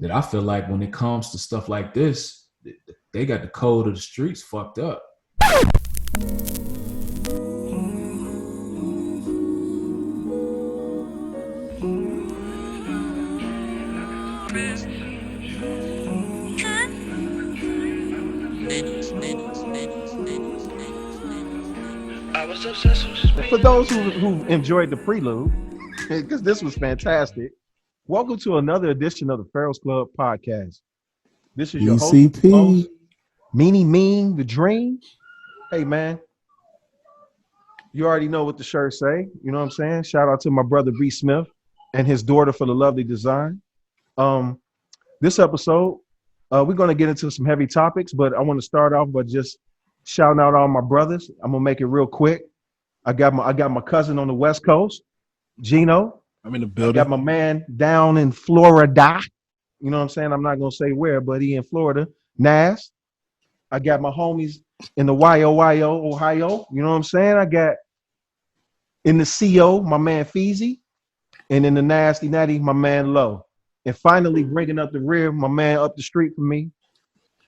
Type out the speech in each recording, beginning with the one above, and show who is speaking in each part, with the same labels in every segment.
Speaker 1: that I feel like when it comes to stuff like this, they got the code of the streets fucked up.
Speaker 2: For those who enjoyed the prelude, because this was fantastic, welcome to another edition of the PHARAOHS Club podcast. This is your host, Meanie the Dream. Hey, man, you already know what the shirts say. You know what I'm saying? Shout out to my brother, B. Smith, and his daughter for the lovely design. This episode, we're going to get into some heavy topics, but I want to start off by just shouting out all my brothers. I'm going to make it real quick. I got my cousin on the West Coast, Geno.
Speaker 3: I'm in the building.
Speaker 2: I got my man down in Florida. You know what I'm saying? I'm not going to say where, but he in Florida. Nas. I got my homies in the YOYO, Ohio. You know what I'm saying? I got in the CO, my man Feezy. And in the Nasty Natty, my man Low. And finally bringing up the rear, my man up the street from me.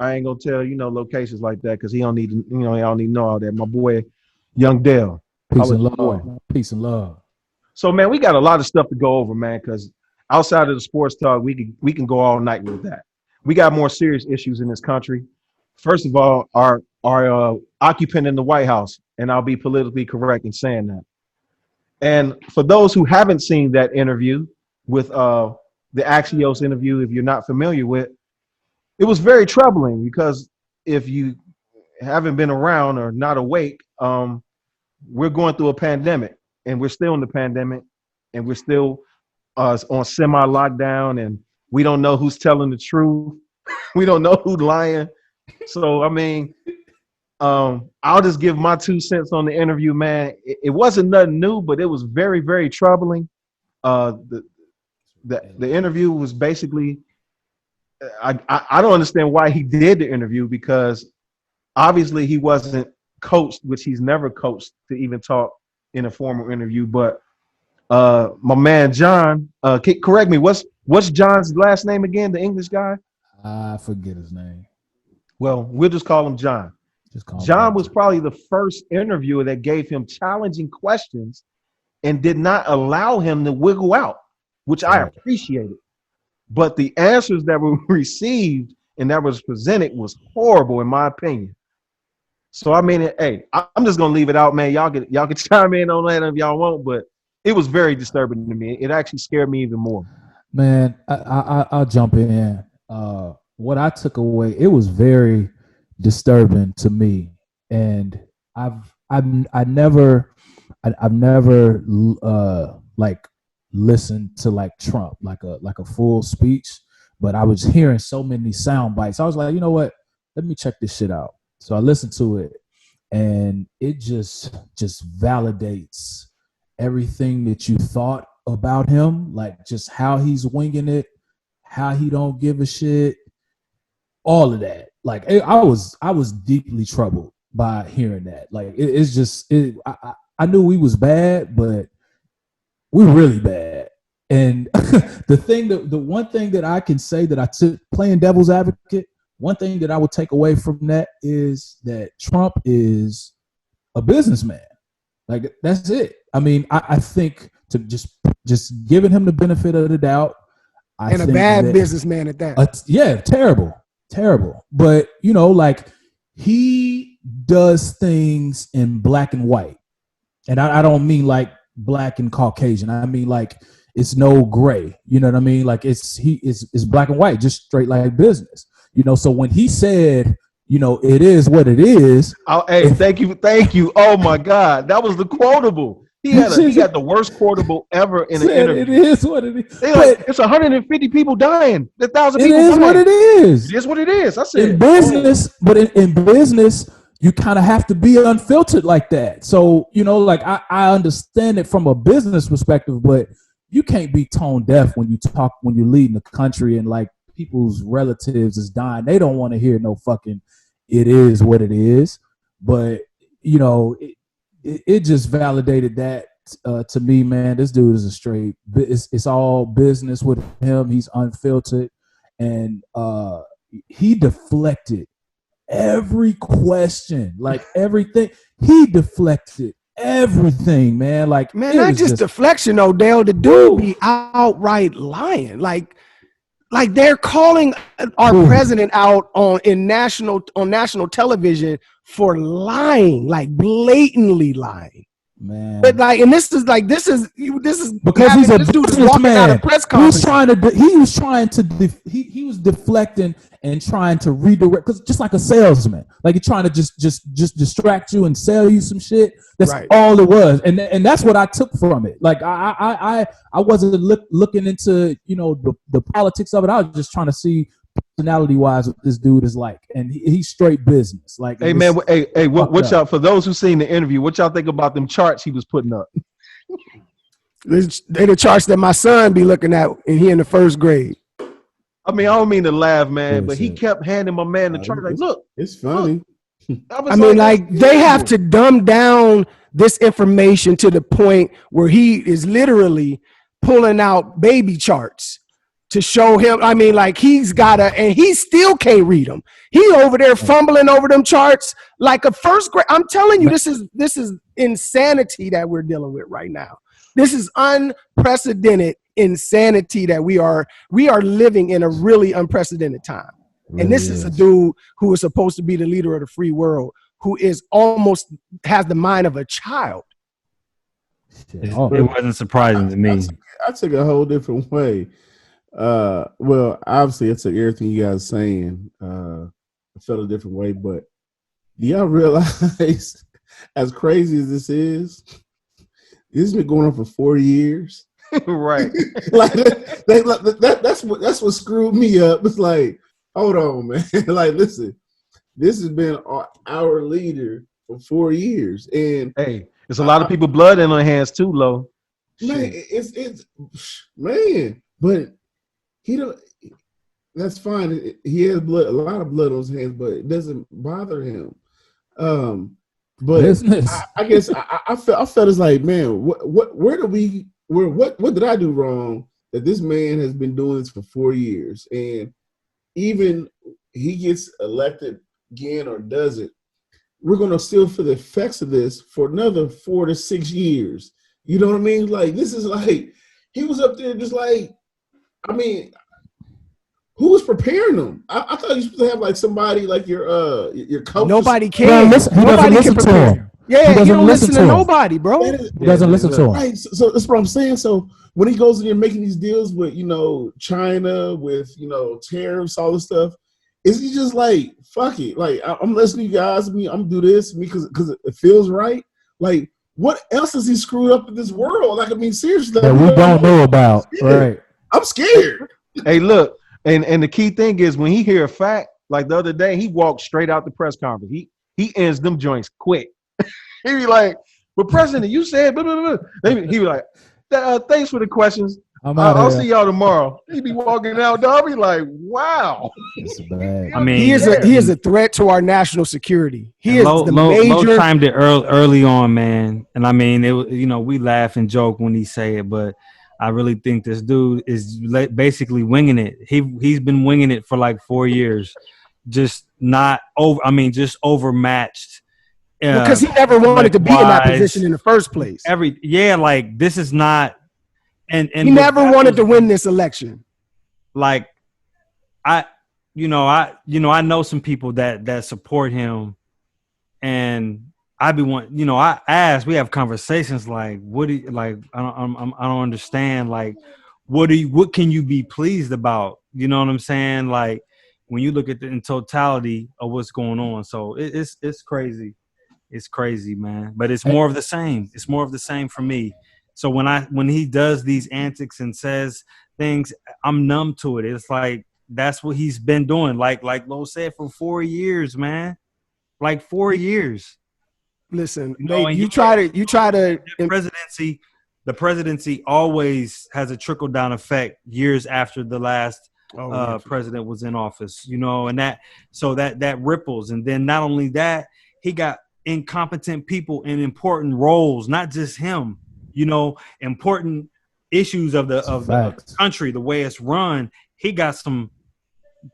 Speaker 2: I ain't going to tell, locations like that because he don't need to, he don't need to know all that. My boy, Young Dale.
Speaker 1: Peace and love. Peace and love.
Speaker 2: So, man, we got a lot of stuff to go over, man, because outside of the sports talk, we can go all night with that. We got more serious issues in this country. First of all, our occupant in the White House, and I'll be politically correct in saying that. And for those who haven't seen that interview with the Axios interview, if you're not familiar with, it was very troubling because if you haven't been around or not awake, we're going through a pandemic, and we're still in the pandemic, and we're still on semi-lockdown, and we don't know who's telling the truth. We don't know who's lying. So, I mean, I'll just give my 2 cents on the interview, man. It wasn't nothing new, but it was very, very troubling. The interview was basically, I don't understand why he did the interview, because obviously he wasn't coached, which he's never coached to even talk in a formal interview. But my man John, correct me, what's John's last name again? The English guy?
Speaker 1: I forget his name.
Speaker 2: Well, we'll just call him John. John was probably the first interviewer that gave him challenging questions and did not allow him to wiggle out, which I appreciated. But the answers that were received and that was presented was horrible, in my opinion. So, I mean, hey, I'm just gonna leave it out, man. Y'all can chime in on that if y'all want, but it was very disturbing to me. It actually scared me even more.
Speaker 1: Man, I'll jump in. What I took away, it was very disturbing to me, and I've never like listened to like Trump like a full speech, but I was hearing so many sound bites. I was like, you know what? Let me check this shit out. So I listened to it, and it just validates everything that you thought about him, like just how he's winging it, how he don't give a shit, all of that. Like I was deeply troubled by hearing that. Like I knew we was bad, but we're really bad. And the one thing that I can say that I took, playing devil's advocate, one thing that I would take away from that is that Trump is a businessman. Like, that's it. I mean, I think to just giving him the benefit of the doubt.
Speaker 4: And a bad businessman at that.
Speaker 1: Yeah, terrible. But, like, he does things in black and white. And I don't mean like black and Caucasian. I mean like it's no gray. You know what I mean? Like it's black and white, just straight like business. So when he said, it is what it is.
Speaker 2: Oh, hey, thank you. Oh my God, that was the quotable. He had the worst quotable ever in an interview.
Speaker 1: It is what it is.
Speaker 2: It's 150 people dying. 1,000 people dying.
Speaker 1: It is what it is.
Speaker 2: It is what it is. I said
Speaker 1: in business, but in business, you kind of have to be unfiltered like that. So, like I understand it from a business perspective, but you can't be tone deaf when you're leading the country and like people's relatives is dying. They don't want to hear no fucking, it is what it is. But, it just validated that to me, man. This dude is a straight, it's all business with him. He's unfiltered. and he deflected every question, like everything. He deflected everything, man. Like,
Speaker 4: man, not just deflection, Odell. The dude be outright lying. Like they're calling our president out on national television for lying, like blatantly lying.
Speaker 1: Man,
Speaker 4: but like, and this is
Speaker 1: because he's a
Speaker 4: businessman.
Speaker 1: He was deflecting and trying to redirect, because just like a salesman, like he's trying to just distract you and sell you some shit. That's right. All it was, and that's what I took from it. Like I wasn't looking into the politics of it. I was just trying to see personality wise what this dude is like, and he's straight business. Like,
Speaker 2: hey man, what y'all, for those who seen the interview, what y'all think about them charts he was putting up?
Speaker 4: They're the charts that my son be looking at, and he in the first grade.
Speaker 2: I mean, I don't mean to laugh, man, but he kept handing my man the chart. Like, look,
Speaker 3: it's funny.
Speaker 4: I mean, like they have to dumb down this information to the point where he is literally pulling out baby charts to show him. I mean, like he's gotta, and he still can't read them. He over there fumbling over them charts like a first grade. I'm telling you, this is insanity that we're dealing with right now. This is unprecedented insanity that we are living in a really unprecedented time. Really, and this is a dude who is supposed to be the leader of the free world, who is almost has the mind of a child.
Speaker 5: It wasn't surprising to me.
Speaker 3: I took a whole different way. Well, obviously I took everything you guys are saying. I felt a different way, but do y'all realize, as crazy as this has been going on for 4 years.
Speaker 2: Right.
Speaker 3: Like that's what screwed me up. It's like, hold on, man. Like, listen, this has been our leader for 4 years, and
Speaker 2: hey, there's a lot of people blood in their hands too, Lo.
Speaker 3: Man, it's man, but he don't. That's fine. He has blood, a lot of blood on his hands, but it doesn't bother him. But I guess I felt it's like, man, what did I do wrong that this man has been doing this for 4 years, and even he gets elected again or doesn't, we're gonna still feel the effects of this for another 4 to 6 years. You know what I mean? Like, this is like, he was up there just like, I mean, who was preparing them? I thought you were supposed to have like somebody like your coach.
Speaker 4: Nobody can. Nobody can prepare him. Yeah, he don't listen to nobody, bro.
Speaker 1: He doesn't listen to him.
Speaker 3: Right. So that's what I'm saying. So when he goes in there making these deals with, China, with, tariffs, all this stuff, is he just like, fuck it? Like, I'm listening to you guys. I'm do this because it feels right. Like, what else is he screwed up in this world? Like, I mean, seriously.
Speaker 1: That we don't know about. Right.
Speaker 3: I'm scared.
Speaker 2: Hey, look, and the key thing is, when he hear a fact, like the other day, he walked straight out the press conference. He ends them joints quick. He be like, "But President, you said blah, blah, blah." He be like, "Thanks for the questions. I'll see y'all tomorrow." He be walking out, dog. Be like, "Wow."
Speaker 1: It's bad.
Speaker 5: I mean,
Speaker 4: he is a threat to our national security. He is the
Speaker 5: major.
Speaker 4: Lo
Speaker 5: timed it early on, man. And I mean, it we laugh and joke when he say it, but I really think this dude is basically winging it. He's been winging it for like 4 years, just not over. I mean, just overmatched.
Speaker 4: Because he never wanted to be in that position in the first place.
Speaker 5: Like, this is not, and
Speaker 4: he never wanted to win this election.
Speaker 5: Like, I know some people that support him, and I we have conversations like, what do you, like, I don't understand, like, what can you be pleased about? You know what I'm saying? Like, when you look at in totality of what's going on, so it's crazy. It's crazy, man. But it's more of the same. It's more of the same for me. So when he does these antics and says things, I'm numb to it. It's like, that's what he's been doing. Like Lo said, for 4 years, man. Like 4 years.
Speaker 4: Listen, you try to
Speaker 5: the presidency always has a trickle down effect years after the last president was in office, and that ripples. And then not only that, he got incompetent people in important roles, not just him, important issues of the country, the way it's run. He got some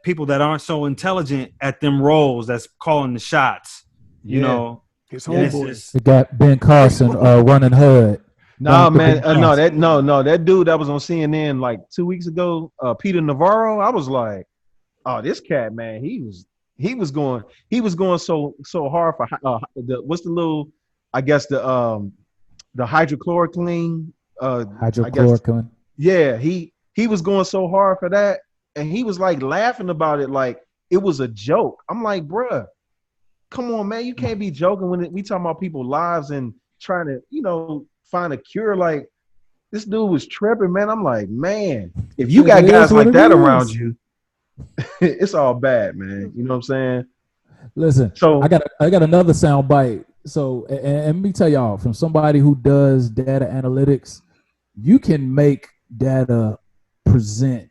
Speaker 5: people that aren't so intelligent at them roles that's calling the shots. You know,
Speaker 4: his
Speaker 5: it's
Speaker 4: homeboy.
Speaker 5: just-
Speaker 1: They got Ben Carson running HUD.
Speaker 2: Nah,
Speaker 1: Dr.
Speaker 2: man,
Speaker 1: Ben Carson.
Speaker 2: that dude that was on CNN like 2 weeks ago, Peter Navarro. I was like, oh, this cat, man, he was going so hard for what's the little, I guess the hydrochloroquine.
Speaker 1: Hydrochloroquine.
Speaker 2: Yeah, he was going so hard for that, and he was like laughing about it like it was a joke. I'm like, bruh, come on, man, you can't be joking when we talking about people's lives and trying to, find a cure. Like, this dude was tripping, man. I'm like, man, if you got guys like that around you, it's all bad, man. You know what I'm saying?
Speaker 1: Listen,
Speaker 2: So
Speaker 1: I got another sound bite. So, and let me tell y'all, from somebody who does data analytics, you can make data present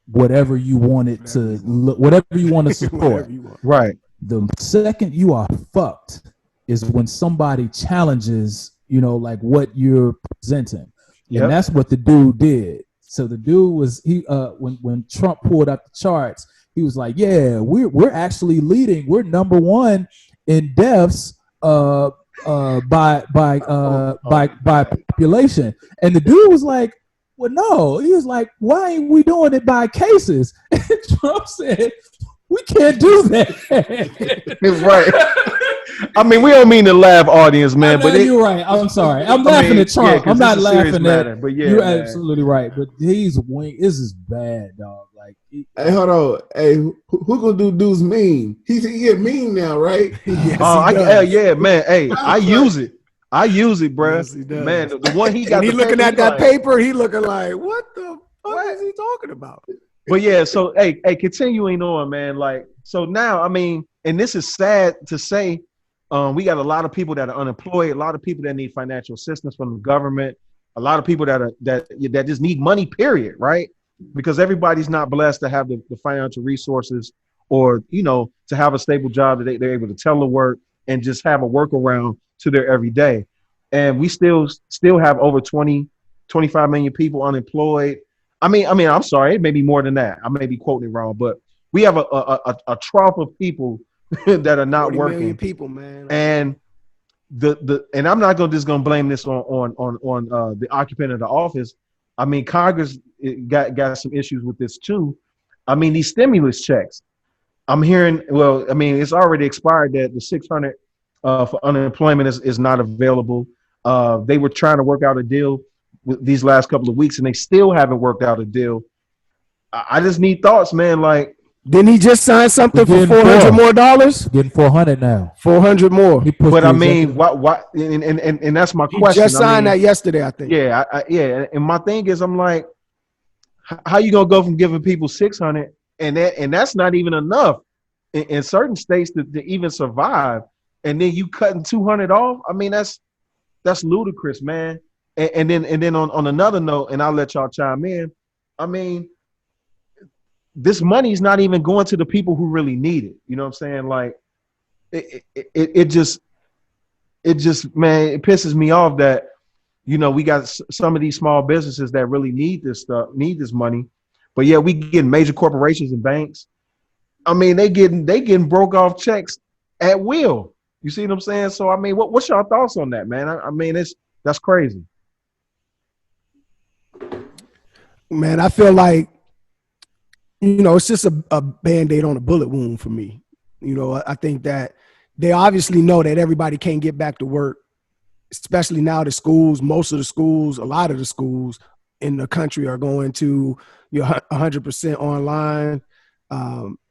Speaker 1: whatever you want it to look, whatever you want to support.
Speaker 2: right.
Speaker 1: The second you are fucked is when somebody challenges, like what you're presenting.
Speaker 2: Yep.
Speaker 1: And that's what the dude did. So the dude was when Trump pulled up the charts, he was like, "Yeah, we're actually leading. We're number one in deaths by population." And the dude was like, "Well, no." He was like, "Why ain't we doing it by cases?" And Trump said, "We can't do that."
Speaker 2: Right. I mean, we don't mean to laugh, audience, man. But
Speaker 1: you're right. I'm sorry. I'm laughing at Trump. I'm not laughing at.
Speaker 2: But yeah,
Speaker 1: you're
Speaker 2: man.
Speaker 1: absolutely right. But he's wing. This is bad, dog. Like,
Speaker 3: hey, hold on. Hey, who gonna do dude's meme? He get meme now, right?
Speaker 4: Yes,
Speaker 2: yeah, man. Hey, I use it, bro.
Speaker 4: Yes, he does.
Speaker 2: Man, the one he got.
Speaker 4: And he
Speaker 2: the
Speaker 4: looking
Speaker 2: paper,
Speaker 4: at that
Speaker 2: like,
Speaker 4: paper. He looking like, what the fuck is he talking about?
Speaker 2: But yeah, so hey, continuing on, man. Like, so now, I mean, and this is sad to say, we got a lot of people that are unemployed, a lot of people that need financial assistance from the government, a lot of people that just need money, period, right? Because everybody's not blessed to have the financial resources or, to have a stable job that they're able to telework and just have a workaround to their everyday. And we still have over 25 million people unemployed. I mean, I'm sorry, it may be more than that. I may be quoting it wrong, but we have a trough of people that are not
Speaker 4: 40
Speaker 2: working.
Speaker 4: million people, man.
Speaker 2: And and I'm not gonna blame this on the occupant of the office. I mean, Congress got some issues with this too. I mean, these stimulus checks. I'm hearing, well, I mean, it's already expired that the 600 for unemployment is not available. They were trying to work out a deal with these last couple of weeks, and they still haven't worked out a deal. I just need thoughts, man. Like,
Speaker 4: didn't he just sign something for $400 more dollars?
Speaker 1: Getting 400 now.
Speaker 4: 400 more.
Speaker 2: But I mean, why? And that's my question.
Speaker 4: He just signed that yesterday, I think.
Speaker 2: Yeah, yeah. And my thing is, I'm like, how you gonna go from giving people 600 and that's not even enough in certain states to even survive, and then you cutting 200 off? I mean, that's ludicrous, man. And then on another note, and I'll let y'all chime in. I mean, this money is not even going to the people who really need it. You know what I'm saying? Like, it just, man, it pisses me off that, we got some of these small businesses that really need this stuff, need this money, but yeah, we get major corporations and banks. I mean, they getting broke off checks at will. You see what I'm saying? So, I mean, what's your thoughts on that, man? I mean, that's crazy.
Speaker 4: Man, I feel like, it's just a Band-Aid on a bullet wound for me. I think that they obviously know that everybody can't get back to work, especially now the schools, most of the schools, a lot of the schools in the country are going to 100% online.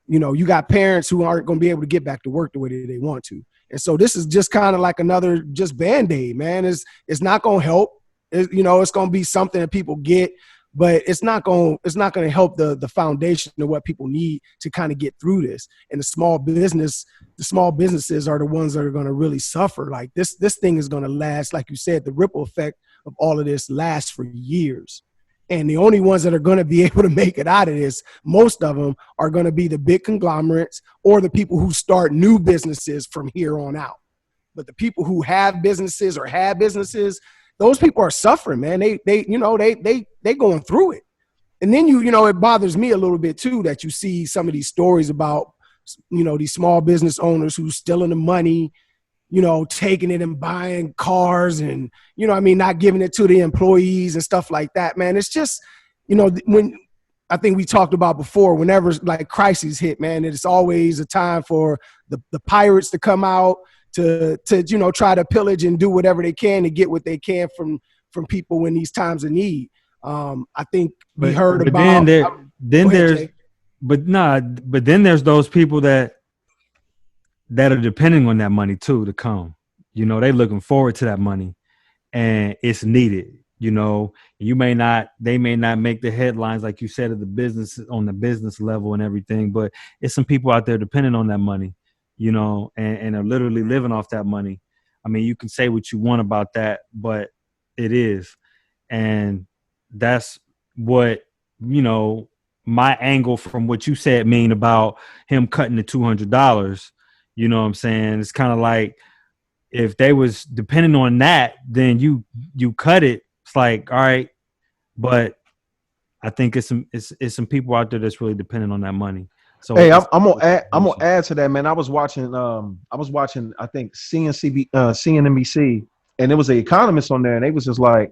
Speaker 4: You got parents who aren't going to be able to get back to work the way that they want to. And so this is just kind of like another just Band-Aid, man. It's not going to help. It's going to be something that people get, but it's not going to help the foundation of what people need to kind of get through this. And the small businesses are the ones that are going to really suffer. Like this thing is going to last. Like you said, the ripple effect of all of this lasts for years. And the only ones that are going to be able to make it out of this, most of them are going to be the big conglomerates or the people who start new businesses from here on out. But the people who have businesses or had businesses, those people are suffering, man. They going through it. And then you know, it bothers me a little bit too that you see some of these stories about, you know, these small business owners who's stealing the money, you know, taking it and buying cars and, you know, I mean, not giving it to the employees and stuff like that, man. It's just, you know, when I think we talked about before, whenever like crises hit, man, it's always a time for the pirates to come out to, you know, try to pillage and do whatever they can to get what they can from people in these times of need. I think we heard about.
Speaker 5: But then there's those people that are depending on that money too to come. You know, they looking forward to that money, and it's needed. You know, they may not make the headlines like you said on the business level and everything, but it's some people out there depending on that money. You know, and are literally living off that money. I mean, you can say what you want about that, but it is, and that's what, you know, my angle from what you said mean about him cutting the $200. You know what I'm saying? It's kind of like if they was depending on that, then you cut it. It's like, all right, but I think it's some people out there that's really dependent on that money. So
Speaker 2: hey, I'm gonna add to that, man. I was watching I think CNBC, and there was an economist on there, and they was just like,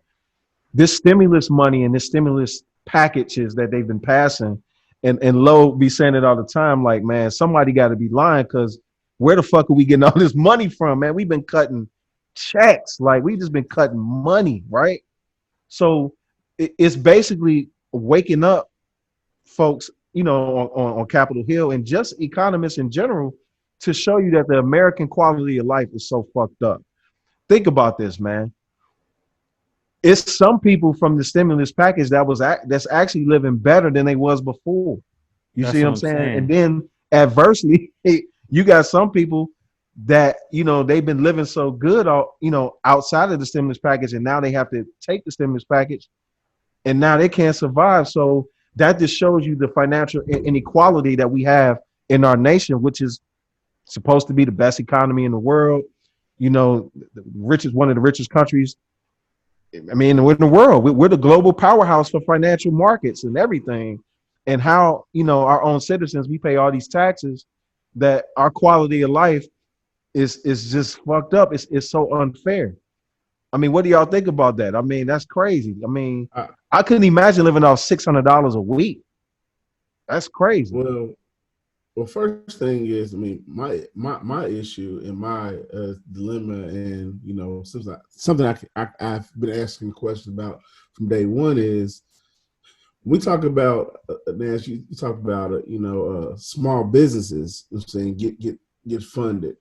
Speaker 2: this stimulus money and this stimulus packages that they've been passing, and Lo be saying it all the time, like, man, somebody got to be lying, because where the fuck are we getting all this money from, man? We've been cutting checks, like we just been cutting money, right? So it's basically waking up folks, you know, on Capitol Hill and just economists in general to show you that the American quality of life is so fucked up. Think about this, man. It's some people from the stimulus package that's actually living better than they was before. You see what I'm saying? And then adversely, you got some people that, you know, they've been living so good, you know, outside of the stimulus package, and now they have to take the stimulus package, and now they can't survive. So that just shows you the financial inequality that we have in our nation, which is supposed to be the best economy in the world. You know, one of the richest countries. I mean, in the world, we're the global powerhouse for financial markets and everything. And how, you know, our own citizens, we pay all these taxes, that our quality of life is just fucked up. It's so unfair. I mean, what do y'all think about that? I mean, that's crazy. I mean, I couldn't imagine living off $600 a week. That's crazy.
Speaker 3: Well, first thing is, I mean, my issue and my dilemma, and, you know, something I've been asking questions about from day one is, we talk about Nash. You talk about you know, small businesses. I'm saying get funded.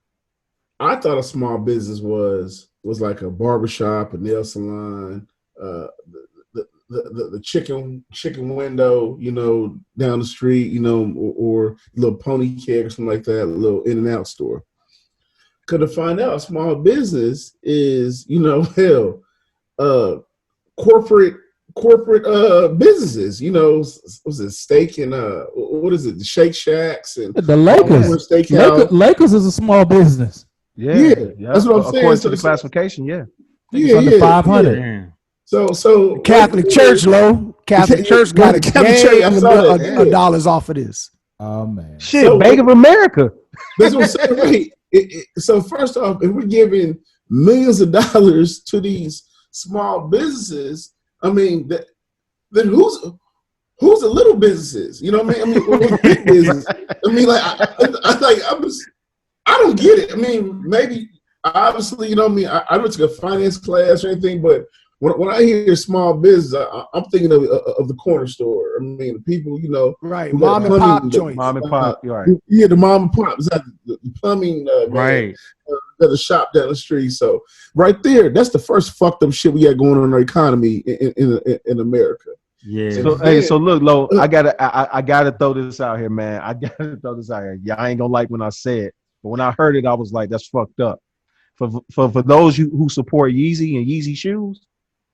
Speaker 3: I thought a small business was like a barbershop, a nail salon, the chicken window, you know, down the street, you know, or a little pony keg or something like that, a little In-N-Out store. Could to find out, a small business is, you know, hell, corporate businesses, you know, was it steak and what is it, the Shake Shacks and
Speaker 1: the Lakers. Lakers is a small business.
Speaker 2: Yeah.
Speaker 3: That's what I'm saying.
Speaker 2: According to the classification,
Speaker 1: it's under 500.
Speaker 3: Yeah. So
Speaker 4: Catholic Church, Catholic Church got a gang of dollars off of this.
Speaker 1: Oh man,
Speaker 2: shit, so, Bank of America.
Speaker 3: That's what I'm saying. Right. So first off, if we're giving millions of dollars to these small businesses, I mean, then who's the little businesses? You know what I mean? What's big business? I mean, like, I don't get it. I mean, maybe obviously, you know what I mean? I don't take a finance class or anything, but when I hear small business, I'm thinking of the corner store. I mean, the people, you know,
Speaker 4: right? Mom and pop joints.
Speaker 2: Mom and pop, right?
Speaker 3: Yeah, the mom and pop. Is that the plumbing?
Speaker 2: Right.
Speaker 3: The shop down the street. So right there, that's the first fucked up shit we got going on in our economy in America.
Speaker 2: Yeah. So look, Lo, I gotta throw this out here, man. I gotta throw this out here. Yeah, I ain't gonna like when I say it, but when I heard it, I was like, that's fucked up. For those who support Yeezy and Yeezy shoes,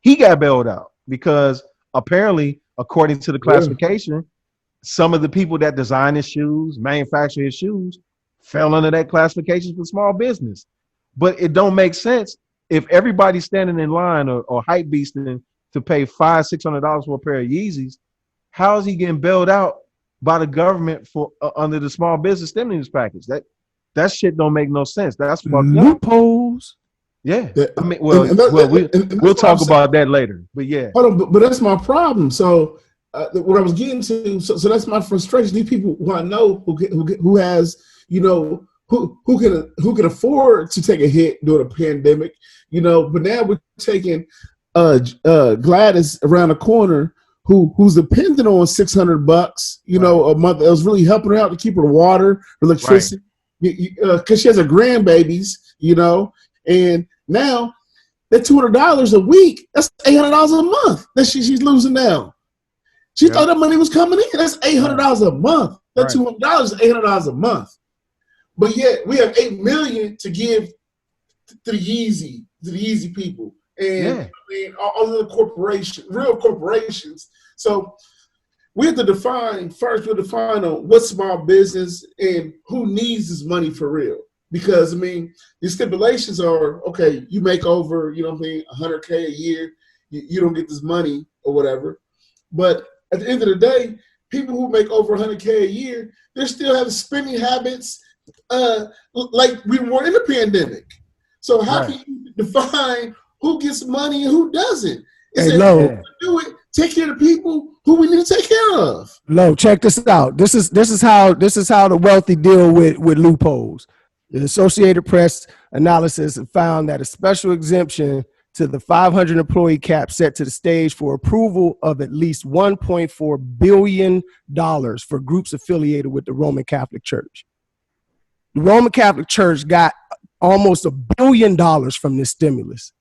Speaker 2: he got bailed out because apparently, according to the classification, some of the people that design his shoes, manufacture his shoes, fell under that classification for small business. But it don't make sense if everybody's standing in line or hype beasting to pay $500-$600 for a pair of Yeezys. how is he getting bailed out by the government for under the small business stimulus package? That shit don't make no sense. That's fucked up.
Speaker 1: Loopholes.
Speaker 2: Yeah.
Speaker 3: Yeah,
Speaker 2: I mean, we'll
Speaker 3: that's
Speaker 2: talk
Speaker 3: what
Speaker 2: about that later. But yeah.
Speaker 3: Hold on, but that's my problem. So what I was getting to, so that's my frustration. These people who I know who has, you know, who can afford to take a hit during a pandemic, you know. But now we're taking Gladys around the corner who's dependent on $600, you know, a month. That was really helping her out to keep her water, electricity, because she has her grandbabies, you know, and now that $200 a week, that's $800 a month that she's losing now. She thought that money was coming in. That's $800 a month. That $200 is $800 a month. But yet we have $8 million to give to the Yeezy people, and I mean all the real corporations. So we have to define on what's small business and who needs this money for real. Because I mean, the stipulations are okay. You make over, you know what I mean, $100K a year, you don't get this money or whatever. But at the end of the day, people who make over $100K a year, they still have spending habits like we were in the pandemic. So how can you define who gets money and who doesn't? It's do it. Take care of the people who we need to take care of.
Speaker 4: Lo, check this out. This is how the wealthy deal with loopholes. The Associated Press analysis found that a special exemption to the 500 employee cap set to the stage for approval of at least $1.4 billion for groups affiliated with the Roman Catholic Church. The Roman Catholic Church got almost $1 billion from this stimulus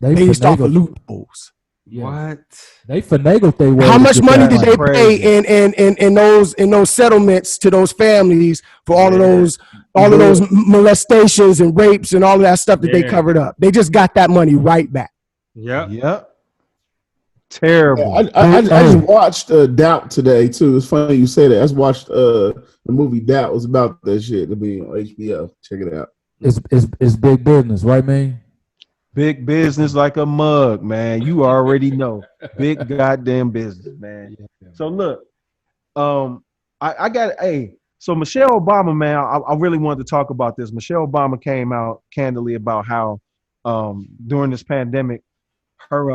Speaker 4: based off of loopholes.
Speaker 5: Yeah. What?
Speaker 1: They finagled their way.
Speaker 4: How much money did they pay in those settlements to those families for all of those molestations and rapes and all of that stuff that they covered up? They just got that money right back.
Speaker 2: Yep. Terrible.
Speaker 3: I just watched Doubt today too. It's funny you say that. I just watched the movie Doubt. It was about that shit. It'll be on HBO. Check it out.
Speaker 1: It's big business, right, man?
Speaker 2: Big business like a mug, man. You already know. Big goddamn business, man. So look, I got so Michelle Obama, man, I really wanted to talk about this. Michelle Obama came out candidly about how during this pandemic, her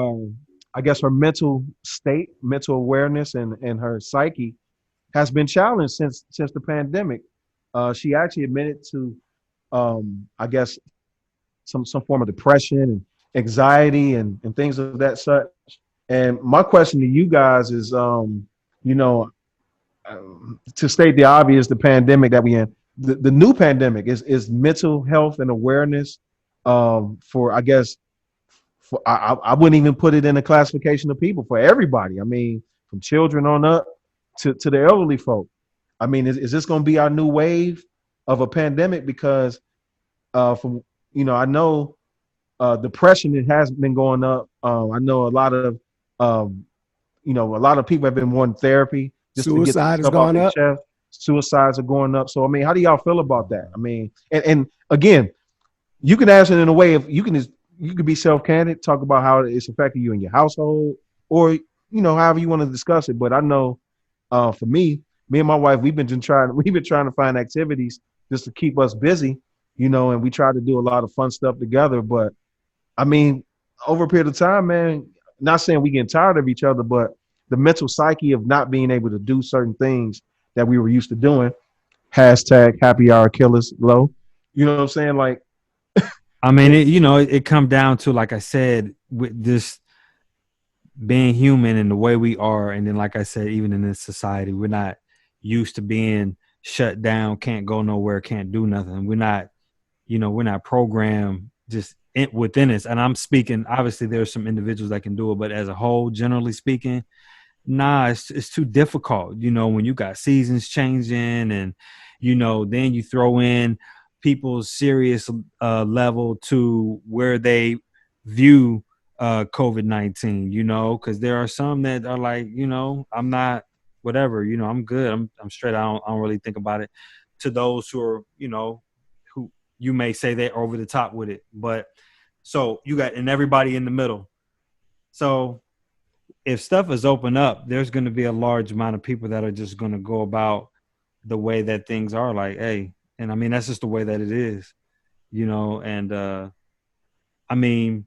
Speaker 2: I guess her mental state, mental awareness and her psyche has been challenged since the pandemic. She actually admitted to I guess some form of depression and anxiety and things of that such. And my question to you guys is, you know, to state the obvious, the pandemic that we in, the new pandemic is mental health and awareness for, I guess, I wouldn't even put it in a classification of people, for everybody. I mean, from children on up to the elderly folk. I mean, is this going to be our new wave of a pandemic? Because from, you know, I know depression, it has been going up. I know a lot of, you know, a lot of people have been wanting therapy.
Speaker 4: Suicide has gone up.
Speaker 2: Suicides are going up. So, I mean, how do y'all feel about that? I mean, and again, you can answer it in a way of you could be self-candid, talk about how it's affecting you in your household, or, you know, however you want to discuss it. But I know for me and my wife, we've been trying to find activities just to keep us busy, you know, and we try to do a lot of fun stuff together. But I mean, over a period of time, man, not saying we getting tired of each other, but the mental psyche of not being able to do certain things that we were used to doing. Hashtag happy hour killers low. You know what I'm saying? Like,
Speaker 5: I mean, it come down to, like I said, with this being human and the way we are. And then, like I said, even in this society, we're not used to being shut down, can't go nowhere, can't do nothing. We're not programmed just within us. And I'm speaking, obviously there's some individuals that can do it, but as a whole, generally speaking, it's too difficult. You know, when you got seasons changing and, you know, then you throw in people's serious level to where they view COVID-19, you know, because there are some that are like, you know, I'm not, whatever, you know, I'm good. I'm straight. I don't really think about it. To those who are, you know, who you may say they're over the top with it. But so you got, and everybody in the middle. So if stuff is open up, there's going to be a large amount of people that are just going to go about the way that things are, like, hey, and I mean, that's just the way that it is, you know. And I mean,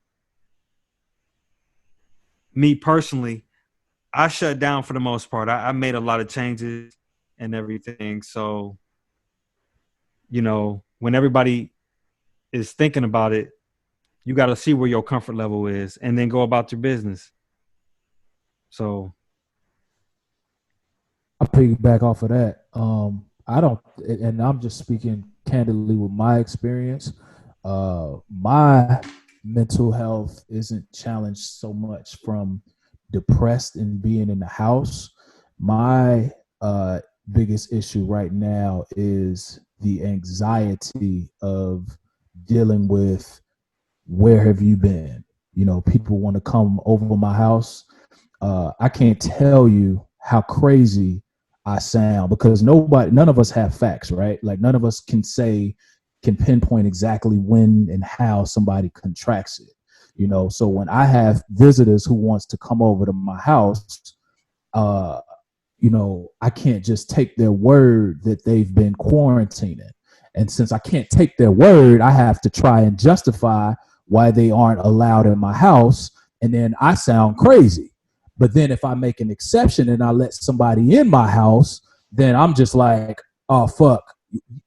Speaker 5: me personally, I shut down for the most part. I made a lot of changes and everything. So, you know, when everybody is thinking about it, you got to see where your comfort level is and then go about your business. So
Speaker 1: I'll piggyback off of that. I don't, and I'm just speaking candidly with my experience. My mental health isn't challenged so much from depressed and being in the house. My biggest issue right now is the anxiety of dealing with where have you been? You know, people want to come over my house. I can't tell you how crazy I sound because none of us have facts, right? Like none of us can pinpoint exactly when and how somebody contracts it, you know? So when I have visitors who wants to come over to my house, you know, I can't just take their word that they've been quarantining. And since I can't take their word, I have to try and justify why they aren't allowed in my house. And then I sound crazy. But then if I make an exception and I let somebody in my house, then I'm just like, oh, fuck.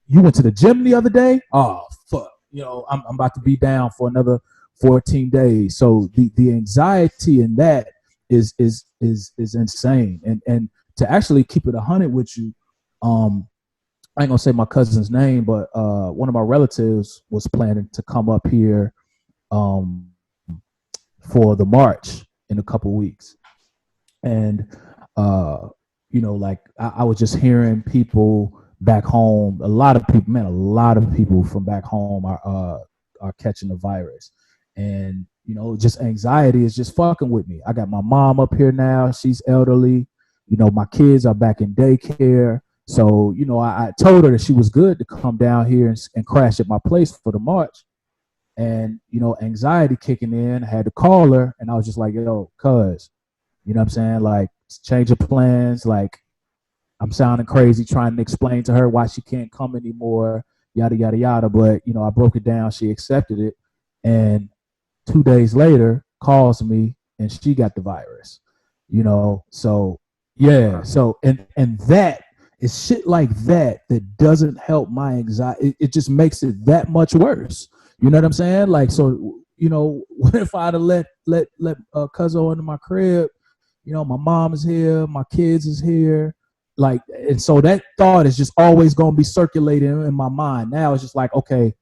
Speaker 1: You went to the gym the other day? Oh, fuck. You know, I'm about to be down for another 14 days. So the anxiety in that is insane. And to actually keep it 100 with you, I ain't gonna say my cousin's name, but one of my relatives was planning to come up here for the march in a couple weeks. And you know, like I was just hearing people back home, a lot of people from back home are catching the virus. And, you know, just anxiety is just fucking with me. I got my mom up here now, she's elderly, you know, my kids are back in daycare. So, you know, I told her that she was good to come down here and crash at my place for the march. And, you know, anxiety kicking in, I had to call her and I was just like, yo, cuz, you know what I'm saying? Like, change of plans. Like, I'm sounding crazy trying to explain to her why she can't come anymore, yada, yada, yada. But, you know, I broke it down. She accepted it. And 2 days later, calls me and she got the virus, you know? So, yeah. So, and that is shit like that doesn't help my anxiety. It just makes it that much worse. You know what I'm saying? Like, so, you know, what if I'd have let Cuzzo into my crib? You know, my mom is here, my kids is here. Like, and so that thought is just always going to be circulating in my mind. Now it's just like, okay,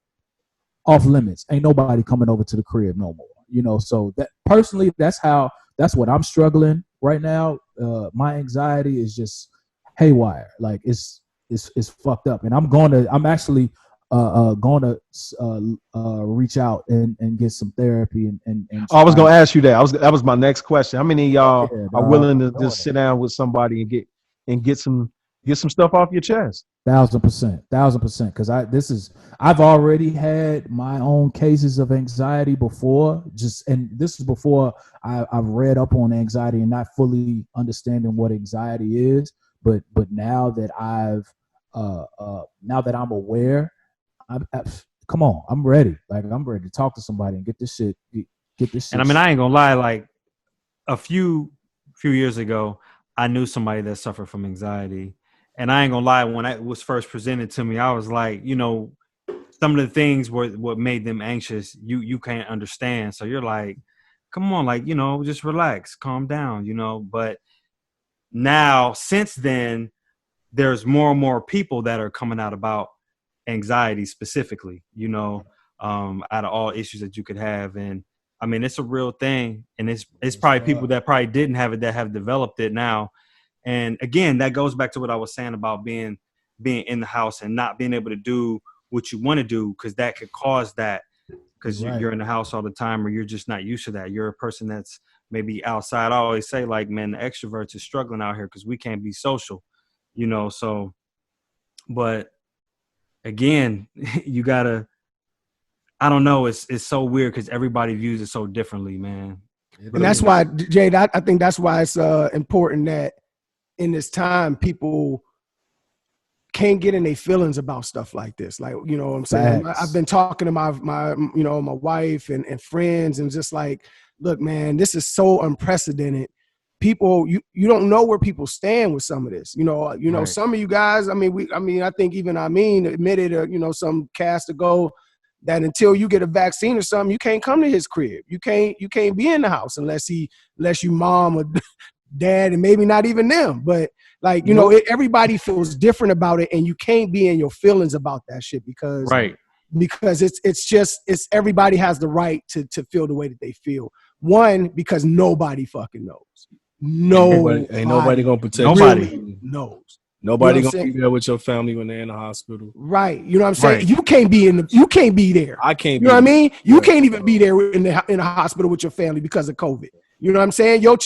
Speaker 1: off limits. Ain't nobody coming over to the crib no more. You know, so that personally, that's what I'm struggling right now. My anxiety is just haywire. Like it's fucked up. And I'm actually going to reach out and get some therapy and
Speaker 2: I was going to ask you that. That was my next question. How many of y'all are willing to just sit down with somebody and get some stuff off your chest?
Speaker 1: 1,000%. Because I've already had my own cases of anxiety before. And this is before I've read up on anxiety and not fully understanding what anxiety is. But now that I'm aware, come on, I'm ready. Like, I'm ready to talk to somebody and get this shit.
Speaker 5: And I mean, I ain't gonna lie. Like a few years ago, I knew somebody that suffered from anxiety. And I ain't gonna lie, when it was first presented to me, I was like, you know, some of the things were what made them anxious. You can't understand. So you're like, come on, like, you know, just relax, calm down, you know. But now, since then, there's more and more people that are coming out about anxiety specifically, you know, out of all issues that you could have. And I mean, it's a real thing. And it's probably people that probably didn't have it that have developed it now. And again, that goes back to what I was saying about being in the house and not being able to do what you want to do, because that could cause that, because you're in the house all the time, or you're just not used to that. You're a person that's maybe outside. I always say, like, man, the extroverts are struggling out here because we can't be social, you know. So, but again, you gotta, I don't know, it's so weird because everybody views it so differently, man.
Speaker 4: And that's why, Jade, I think that's why it's important that in this time, people can't get in their feelings about stuff like this. Like, you know what I'm saying?
Speaker 1: Facts.
Speaker 4: I've been talking to my you know, my wife and friends, and just like, look, man, this is so unprecedented. People, you don't know where people stand with some of this. You know,
Speaker 2: Right.
Speaker 4: some of you guys, I think even Ameen admitted, you know, some cast ago, that until you get a vaccine or something, you can't come to his crib. You can't be in the house unless you mom or dad, and maybe not even them. But like, you know, everybody feels different about it, and you can't be in your feelings about that shit because it's everybody has the right to feel the way that they feel. One, because nobody fucking knows.
Speaker 6: Ain't nobody gonna protect
Speaker 5: Nobody
Speaker 6: you.
Speaker 4: knows.
Speaker 6: Nobody
Speaker 4: You know what
Speaker 6: gonna
Speaker 4: I'm
Speaker 6: be there with your family when they're in the hospital.
Speaker 4: Right. You know what I'm saying?
Speaker 5: Right.
Speaker 4: You can't be there.
Speaker 6: I can't.
Speaker 4: You know what I mean? You can't even be there in the hospital with your family because of COVID. You know what I'm saying? Yo,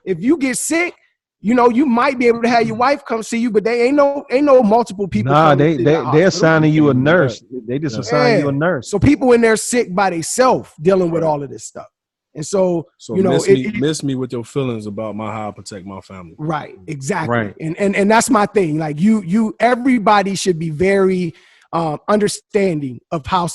Speaker 4: if you get sick, you know, you might be able to have your wife come see you, but they ain't no multiple people.
Speaker 2: Nah,
Speaker 4: coming to that
Speaker 2: they're
Speaker 4: hospital.
Speaker 2: assigning you a nurse. They just assign you a nurse.
Speaker 4: So people in there sick by themselves dealing with all of this stuff. And so you know,
Speaker 6: miss me with your feelings about how I protect my family.
Speaker 4: Right, exactly.
Speaker 2: Right.
Speaker 4: And that's my thing. Like everybody should be very understanding of how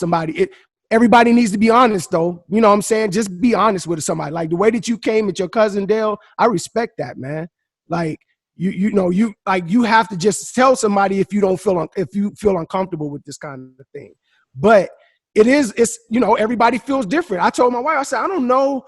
Speaker 4: everybody needs to be honest though. You know what I'm saying? Just be honest with somebody. Like the way that you came at your cousin Dale, I respect that, man. Like you have to just tell somebody if you feel uncomfortable with this kind of thing. But it's you know, everybody feels different. I told my wife, I said, I don't know,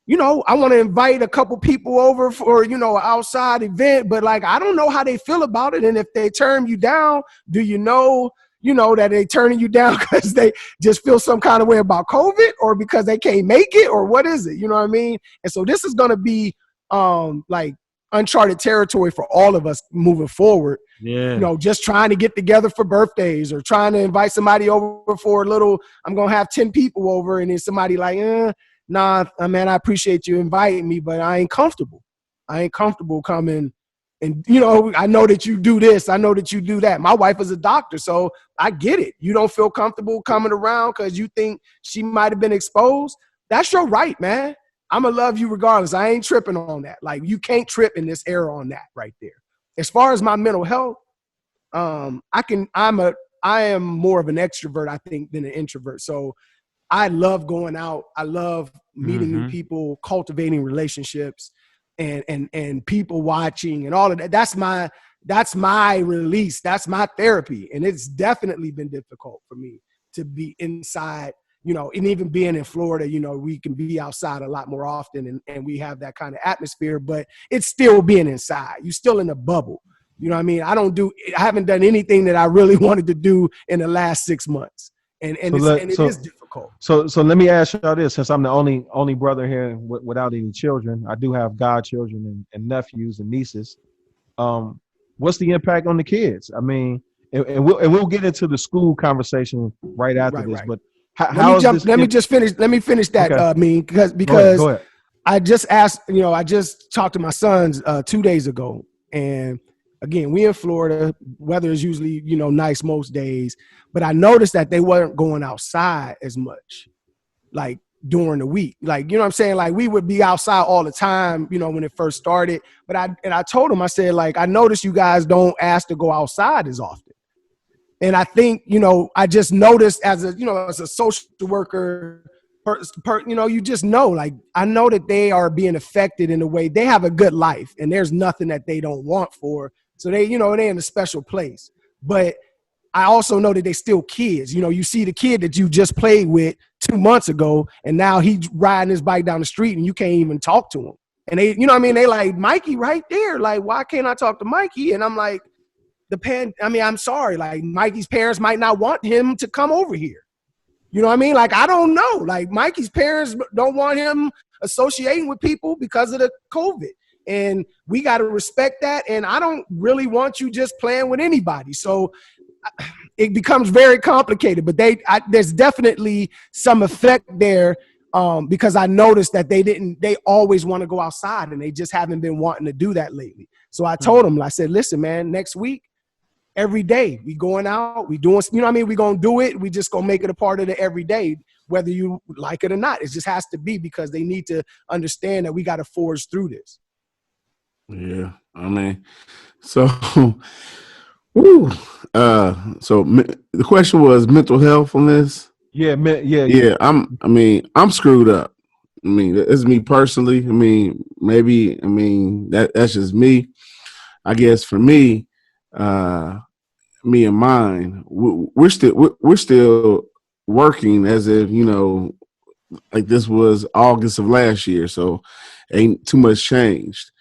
Speaker 4: you know, I want to invite a couple people over for, you know, an outside event, but like, I don't know how they feel about it. And if they turn you down, do you know that they turning you down because they just feel some kind of way about COVID, or because they can't make it, or what is it? You know what I mean? And so this is going to be like uncharted territory for all of us moving forward.
Speaker 5: Yeah.
Speaker 4: You know, just trying to get together for birthdays, or trying to invite somebody over for a little, I'm going to have 10 people over, and then somebody like, nah, man, I appreciate you inviting me, but I ain't comfortable. Coming. And, you know, I know that you do this. I know that you do that. My wife is a doctor, so I get it. You don't feel comfortable coming around because you think she might have been exposed. That's your right, man. I'm going to love you regardless. I ain't tripping on that. Like, you can't trip in this era on that right there. As far as my mental health, I am more of an extrovert, I think, than an introvert. So I love going out. I love meeting new people, cultivating relationships, and people watching and all of that. That's my release. That's my therapy. And it's definitely been difficult for me to be inside, you know, and even being in Florida, you know, we can be outside a lot more often, and we have that kind of atmosphere, but it's still being inside. You're still in a bubble. You know what I mean? I haven't done anything that I really wanted to do in the last 6 months. And it is difficult.
Speaker 2: So let me ask y'all this, since I'm the only brother here without any children. I do have godchildren and nephews and nieces. What's the impact on the kids? I mean, and we'll get into the school conversation right after this. Right. But let me finish that.
Speaker 4: Okay. I mean, because
Speaker 2: go ahead.
Speaker 4: I just asked. You know, I just talked to my sons 2 days ago, and again, we in Florida. Weather is usually, you know, nice most days, but I noticed that they weren't going outside as much, like during the week. Like, you know what I'm saying? Like, we would be outside all the time, you know, when it first started. But I told them, I said, like, I noticed you guys don't ask to go outside as often. And I think, you know, I just noticed as a social worker, you know, you just know, like, I know that they are being affected in a way. They have a good life, and there's nothing that they don't want for. So they, you know, they're in a special place. But I also know that they still kids. You know, you see the kid that you just played with 2 months ago, and now he's riding his bike down the street, and you can't even talk to him. And they, you know what I mean? They like, Mikey right there. Like, why can't I talk to Mikey? And I'm like, I'm sorry. Like, Mikey's parents might not want him to come over here. You know what I mean? Like, I don't know. Like, Mikey's parents don't want him associating with people because of the COVID. And we got to respect that. And I don't really want you just playing with anybody. So it becomes very complicated. But there's definitely some effect there because I noticed that they always want to go outside, and they just haven't been wanting to do that lately. So I told them, I said, listen, man, next week, every day. We going out, we doing, you know what I mean? We gonna do it. We just gonna make it a part of the everyday, whether you like it or not. It just has to be, because they need to understand that we got to forge through this.
Speaker 3: Yeah, I mean, so, woo. So the question was mental health on this.
Speaker 2: Yeah.
Speaker 3: I'm screwed up. I mean, it's me personally. I mean, maybe, I mean, that's just me. I guess for me, me and mine, we're still working as if, you know, like this was August of last year. So ain't too much changed.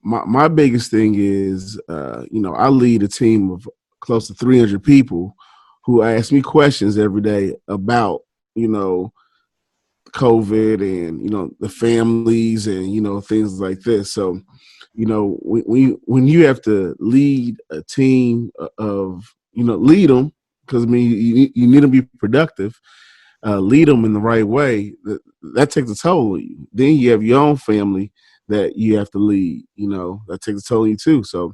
Speaker 3: My biggest thing is, you know, I lead a team of close to 300 people who ask me questions every day about, you know, COVID and, you know, the families and, you know, things like this. So, you know, when you have to lead a team of, you know, lead them, because I mean, you need to be productive, lead them in the right way. That takes a toll on you. Then you have your own family that you have to lead, you know, that takes a toll on you too. So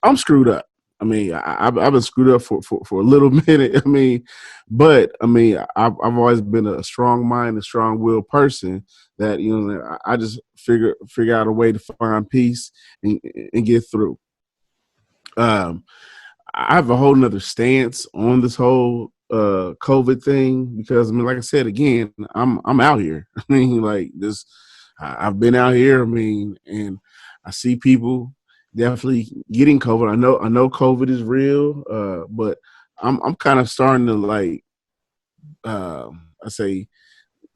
Speaker 3: I'm screwed up. I mean, I've been screwed up for a little minute. I mean, but I mean, I've always been a strong mind, a strong willed person that, you know, I just figure out a way to find peace and get through. I have a whole nother stance on this whole COVID thing, because I mean, like I said, again, I'm out here. I mean, like this, I've been out here. I mean, and I see people definitely getting COVID. I know COVID is real, but I'm kind of starting to like,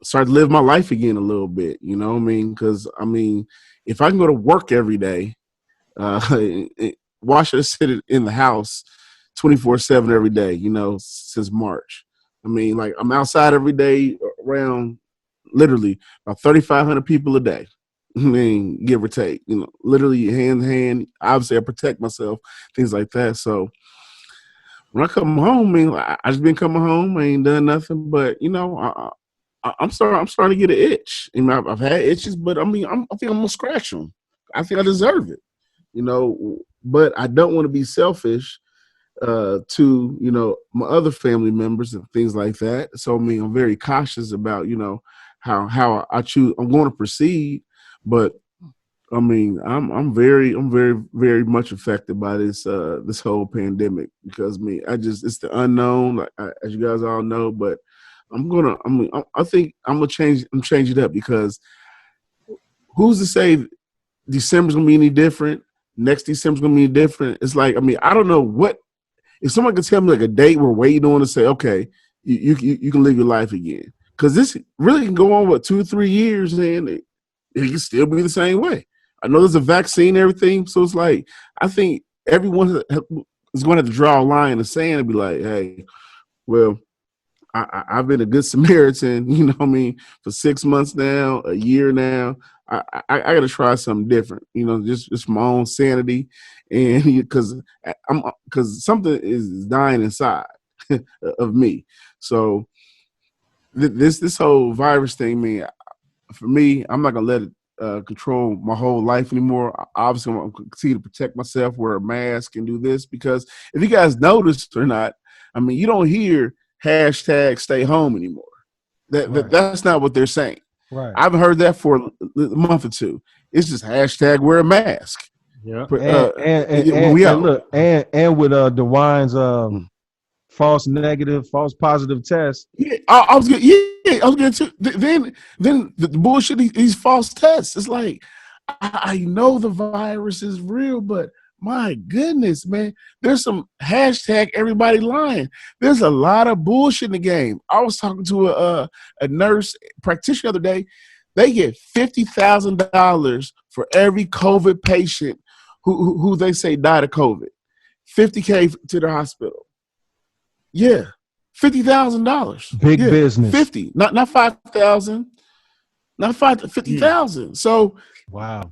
Speaker 3: start to live my life again a little bit. You know what I mean? Because I mean, if I can go to work every day, why should I sit in the house 24/7 every day? You know, since March. I mean, like I'm outside every day around literally about 3,500 people a day. I mean, give or take, you know, literally hand in hand. Obviously, I protect myself, things like that. So when I come home, I mean, I just been coming home. I ain't done nothing, but you know, I'm starting to get an itch. You know, I've had itches, but I mean, I think I'm gonna scratch them. I think I deserve it. You know, but I don't want to be selfish to, you know, my other family members and things like that. So I mean, I'm very cautious about, you know, how I'm going to proceed. But I mean, I'm very much affected by this this whole pandemic, because I mean, it's the unknown, like, as you guys all know. But I think I'm gonna change it up, because who's to say December's gonna be any different? Next December's gonna be different. It's like, I mean, I don't know what, if someone could tell me like a date we're waiting on to say, okay, you can live your life again, because this really can go on 2 or 3 years, and it can still be the same way. I know there's a vaccine and everything, so it's like, I think everyone is going to have to draw a line in the sand and be like, hey, well, I've been a good Samaritan, you know what I mean, for 6 months now, a year now. I got to try something different, you know, just my own sanity, and because something is dying inside of me. So this whole virus thing, man, for me, I'm not gonna let it control my whole life anymore. Obviously, I'm gonna continue to protect myself, wear a mask, and do this, because if you guys noticed or not, I mean, you don't hear hashtag stay home anymore. That's not what they're saying.
Speaker 2: Right.
Speaker 3: I've heard that for a month or two. It's just hashtag wear a mask.
Speaker 5: Yeah.
Speaker 2: And look, and with DeWine's false negative, false positive test.
Speaker 3: Yeah, I was getting to then the bullshit, these false tests. It's like, I know the virus is real, but my goodness, man, there's some hashtag everybody lying. There's a lot of bullshit in the game. I was talking to a nurse practitioner the other day. They get $50,000 for every COVID patient who they say died of COVID. $50K to the hospital. Yeah, $50,000.
Speaker 2: Big business.
Speaker 3: 50, not 5,000, not 50,000. So
Speaker 2: wow,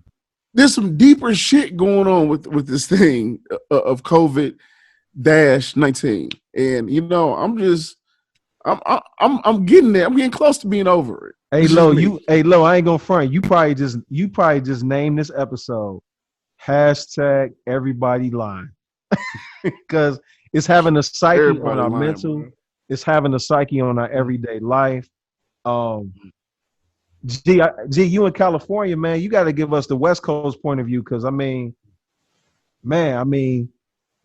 Speaker 3: there's some deeper shit going on with this thing of COVID-19, and you know, I'm getting there. I'm getting close to being over it.
Speaker 2: Hey Lo, I ain't gonna front. You probably just named this episode hashtag everybody lying. because it's having a psyche
Speaker 3: Everybody
Speaker 2: on our
Speaker 3: lying,
Speaker 2: mental.
Speaker 3: bro.
Speaker 2: It's having a psyche on our everyday life. G, you in California, man, you got to give us the West Coast point of view, because I mean, man, I mean,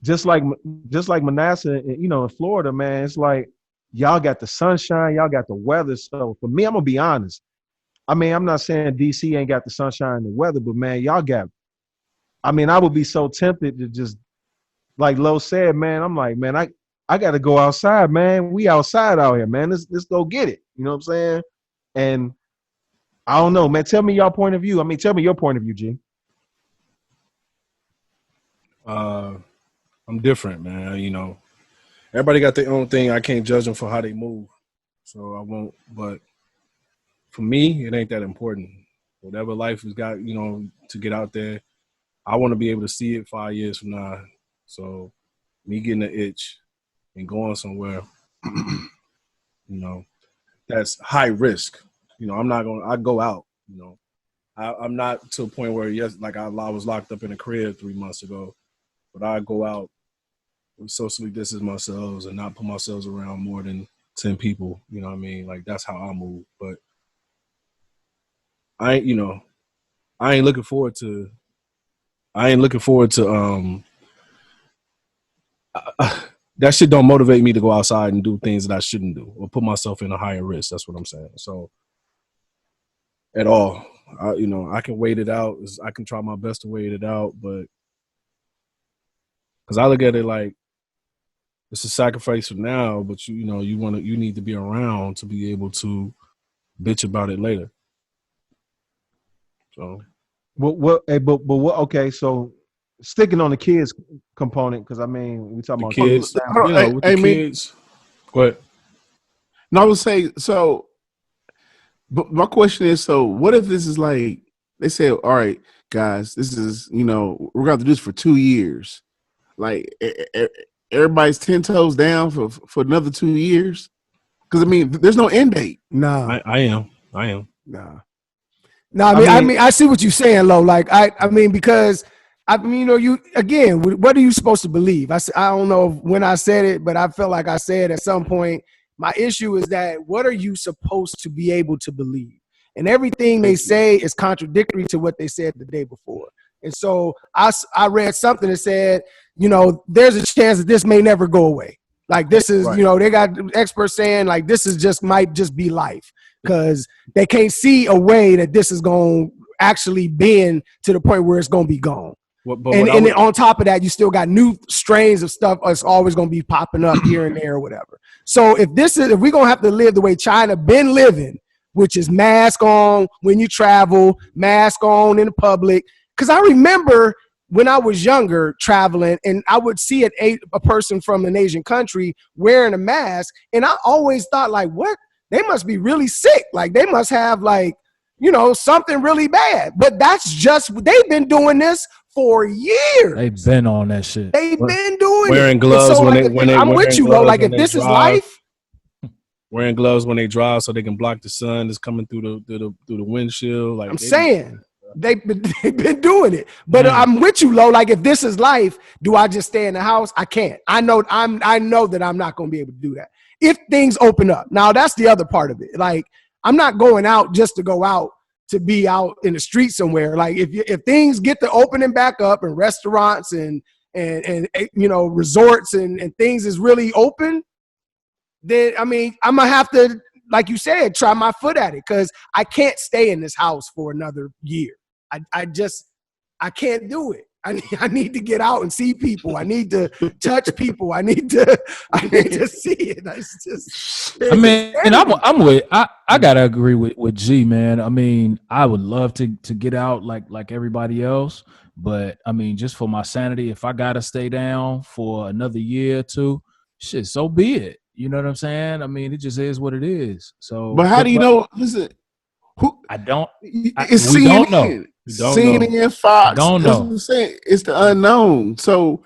Speaker 2: just like Manasseh, in Florida, man, it's like y'all got the sunshine, y'all got the weather. So for me, I'm gonna be honest. I mean, I'm not saying DC ain't got the sunshine and the weather, but man, y'all got. I mean, I would be so tempted to just, like Lo said, man. I'm like, man, I got to go outside, man. We outside out here, man. Let's go get it. You know what I'm saying? And I don't know, man. Tell me your point of view. I mean, tell me your point of view, G.
Speaker 6: I'm different, man. You know, everybody got their own thing. I can't judge them for how they move, so I won't. But for me, it ain't that important. Whatever life has got, to get out there, I want to be able to see it 5 years from now. So me getting an itch and going somewhere, that's high risk. I'm not going to – I go out, I'm not to a point where, yes, like I was locked up in a crib 3 months ago, but I go out and socially distance myself and not put myself around more than 10 people. You know what I mean? Like, that's how I move. But I ain't looking forward to that shit don't motivate me to go outside and do things that I shouldn't do or put myself in a higher risk. That's what I'm saying. So at all, I can wait it out. I can try my best to wait it out, but because I look at it like it's a sacrifice for now, but you need to be around to be able to bitch about it later. So
Speaker 2: What? Okay, so sticking on the kids component, because I mean, we talking about
Speaker 6: kids. With the kids. Go ahead.
Speaker 3: No, I would say so. But my question is, so what if this is like they say, all right, guys, this is we're gonna have to do this for 2 years. Like everybody's 10 toes down for another 2 years. Because I mean, there's no end date.
Speaker 4: Nah,
Speaker 6: I am.
Speaker 4: Nah. No, I mean, I see what you're saying, Lo. Like, I mean, because you again, what are you supposed to believe? I don't know when I said it, but I felt like I said at some point. My issue is that what are you supposed to be able to believe? And everything they say is contradictory to what they said the day before. And so I read something that said, there's a chance that this may never go away. Like this is,
Speaker 6: right.
Speaker 4: They got experts saying like this is might just be life because they can't see a way that this is going to actually bend to the point where it's going to be gone. And on top of that, you still got new strains of stuff that's always going to be popping up here and there or whatever. So if we're going to have to live the way China been living, which is mask on when you travel, mask on in the public. Because I remember when I was younger traveling and I would see a person from an Asian country wearing a mask. And I always thought like, what? They must be really sick. Like they must have like, something really bad. But that's just, they've been doing this for years.
Speaker 1: They've been on that shit.
Speaker 4: They've been doing
Speaker 6: wearing
Speaker 4: it.
Speaker 6: gloves
Speaker 4: so,
Speaker 6: when
Speaker 4: I'm with you, though. Like if this is life.
Speaker 6: Wearing gloves when they drive so they can block the sun that's coming through the windshield. Like
Speaker 4: I'm saying. They've been doing it. But I'm with you, Lo. Like if this is life, do I just stay in the house? I can't. I know that I'm not going to be able to do that. If things open up. Now that's the other part of it. Like I'm not going out just to go out to be out in the street somewhere. Like if things get to opening back up and restaurants and resorts and things is really open, then I mean I'm gonna have to, like you said, try my foot at it because I can't stay in this house for another year. I can't do it. I need to get out and see people. I need to touch people. I need to see it. It's just.
Speaker 1: I mean, and I'm with. I gotta agree with G, man. I mean, I would love to get out like everybody else, but I mean, just for my sanity, if I gotta stay down for another year or two, shit, so be it. You know what I'm saying? I mean, it just is what it is. So,
Speaker 3: but how do you know? Listen,
Speaker 1: I don't.
Speaker 3: It's
Speaker 1: we
Speaker 3: CNN.
Speaker 1: don't know.
Speaker 3: CNN, Fox.
Speaker 1: Don't know.
Speaker 3: I'm saying. It's the unknown. So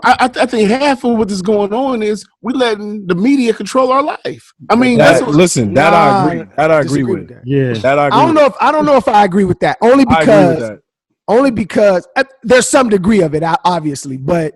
Speaker 3: I think half of what is going on is we letting the media control our life. I mean,
Speaker 6: I agree. That I agree with.
Speaker 4: That.
Speaker 5: Yeah.
Speaker 6: That I agree.
Speaker 4: I don't know if I agree with that. Only because there's some degree of it, obviously, but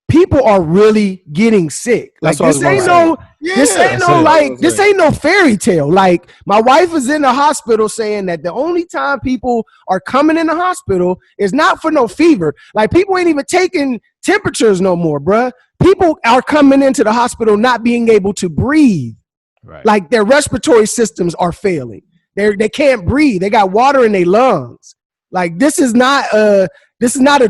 Speaker 4: people are really getting sick. Like
Speaker 6: That's what I was
Speaker 4: this ain't
Speaker 6: gonna
Speaker 4: no, this ain't
Speaker 1: That's
Speaker 4: no
Speaker 1: it.
Speaker 4: like, this ain't no fairy tale. Like my wife is in the hospital saying that the only time people are coming in the hospital is not for no fever. Like people ain't even taking temperatures no more, bruh. People are coming into the hospital not being able to breathe.
Speaker 1: Right.
Speaker 4: Like their respiratory systems are failing. They can't breathe. They got water in their lungs. Like this is not a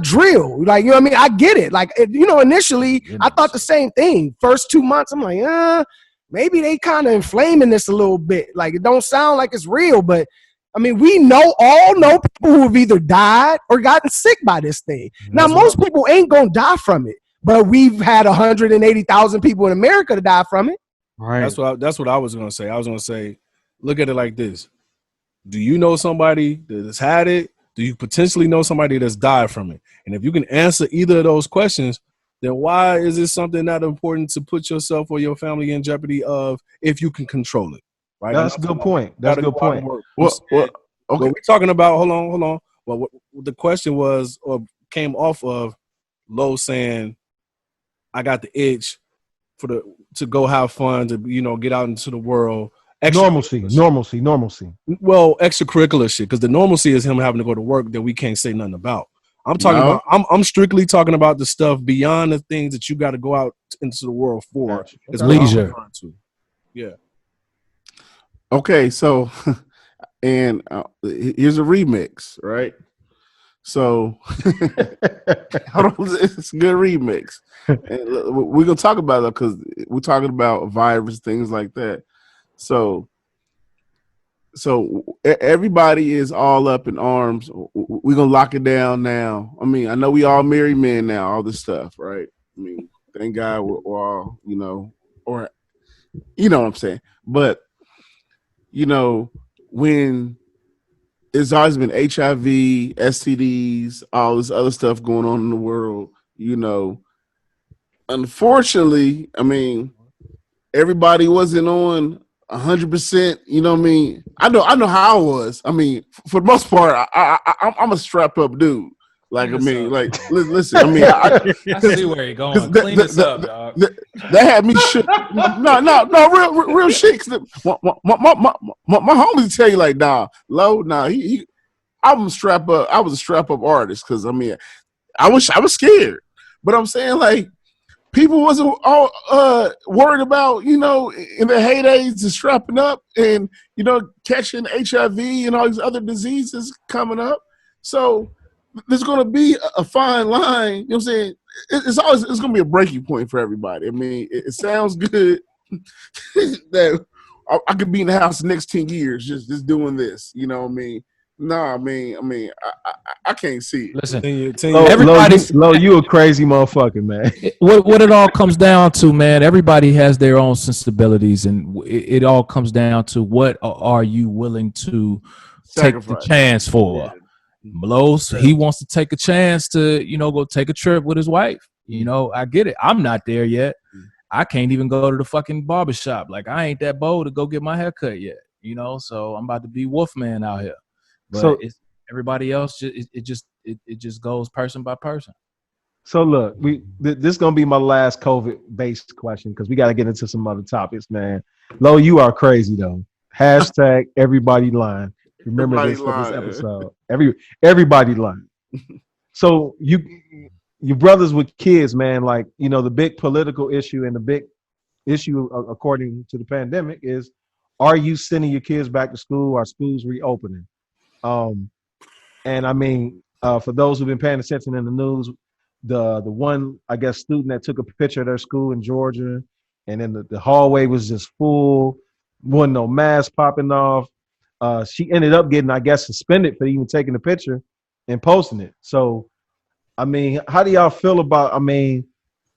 Speaker 4: drill. Like, you know what I mean? I get it. Like, initially I thought the same thing. First 2 months, I'm like, maybe they kind of inflaming this a little bit. Like it don't sound like it's real, but I mean, we all know people who have either died or gotten sick by this thing. Now, most people ain't gonna die from it, but we've had 180,000 people in America to die from it.
Speaker 5: Right.
Speaker 6: That's what I was gonna say. I was gonna say, look at it like this: do you know somebody that has had it? Do you potentially know somebody that's died from it? And if you can answer either of those questions, then why is it something that important to put yourself or your family in jeopardy of if you can control it? Right.
Speaker 2: That's a good point. That's a good point.
Speaker 6: What
Speaker 3: okay.
Speaker 6: we're talking about, hold on. Well, what the question was or came off of Low saying, I got the itch to go have fun, to get out into the world.
Speaker 2: Normalcy.
Speaker 6: Well, extracurricular shit, because the normalcy is him having to go to work that we can't say nothing about. I'm talking about. I'm strictly talking about the stuff beyond the things that you got to go out into the world for. It's
Speaker 1: leisure.
Speaker 6: Yeah.
Speaker 3: Okay, so and here's a remix, right? So hold on, it's a good remix. And we're gonna talk about it because we're talking about virus, things like that. So everybody is all up in arms. We're gonna lock it down now. I mean, I know we all married men now, all this stuff, right? I mean, thank God we're all, or you know what I'm saying. But when it's always been HIV, STDs, all this other stuff going on in the world, unfortunately, I mean, everybody wasn't on 100%. You know what I mean? I know how I was. I mean, for the most part, I'm a strap up dude. Like, I mean, like, listen, I mean,
Speaker 1: I see where you're going. Clean this up, dog.
Speaker 3: That had me shook. No, real shit. My homies tell you like, nah, Low, nah, I'm a strap up. I was a strap up artist because I mean, I was scared, but I'm saying like people wasn't all worried about in their heydays of strapping up and catching HIV and all these other diseases coming up. So there's going to be a fine line. You know what I'm saying? It's going to be a breaking point for everybody. I mean, it sounds good that I could be in the house the next 10 years just doing this. You know what I mean? No, I mean, I can't see it.
Speaker 1: Listen,
Speaker 2: Low, you a crazy motherfucker, man.
Speaker 1: What it all comes down to, man, everybody has their own sensibilities, and it all comes down to what are you willing to take the chance for.
Speaker 3: Yeah.
Speaker 1: Los, he wants to take a chance to, go take a trip with his wife. I get it. I'm not there yet. I can't even go to the fucking barbershop. Like, I ain't that bold to go get my hair cut yet, so I'm about to be Wolfman out here. But
Speaker 2: so
Speaker 1: it's everybody else. It just goes person by person.
Speaker 2: So look, this is gonna be my last COVID-based question because we got to get into some other topics, man. Low, you are crazy though. Hashtag everybody lying. Remember this for this episode. Everybody lying. So you brothers with kids, man. Like the big political issue and the big issue according to the pandemic is: are you sending your kids back to school? Are schools reopening? And I mean, for those who've been paying attention in the news, the one, I guess, student that took a picture of their school in Georgia, and then the hallway was just full, wasn't no mask popping off. She ended up getting, I guess, suspended for even taking the picture and posting it. So, I mean, how do y'all feel about?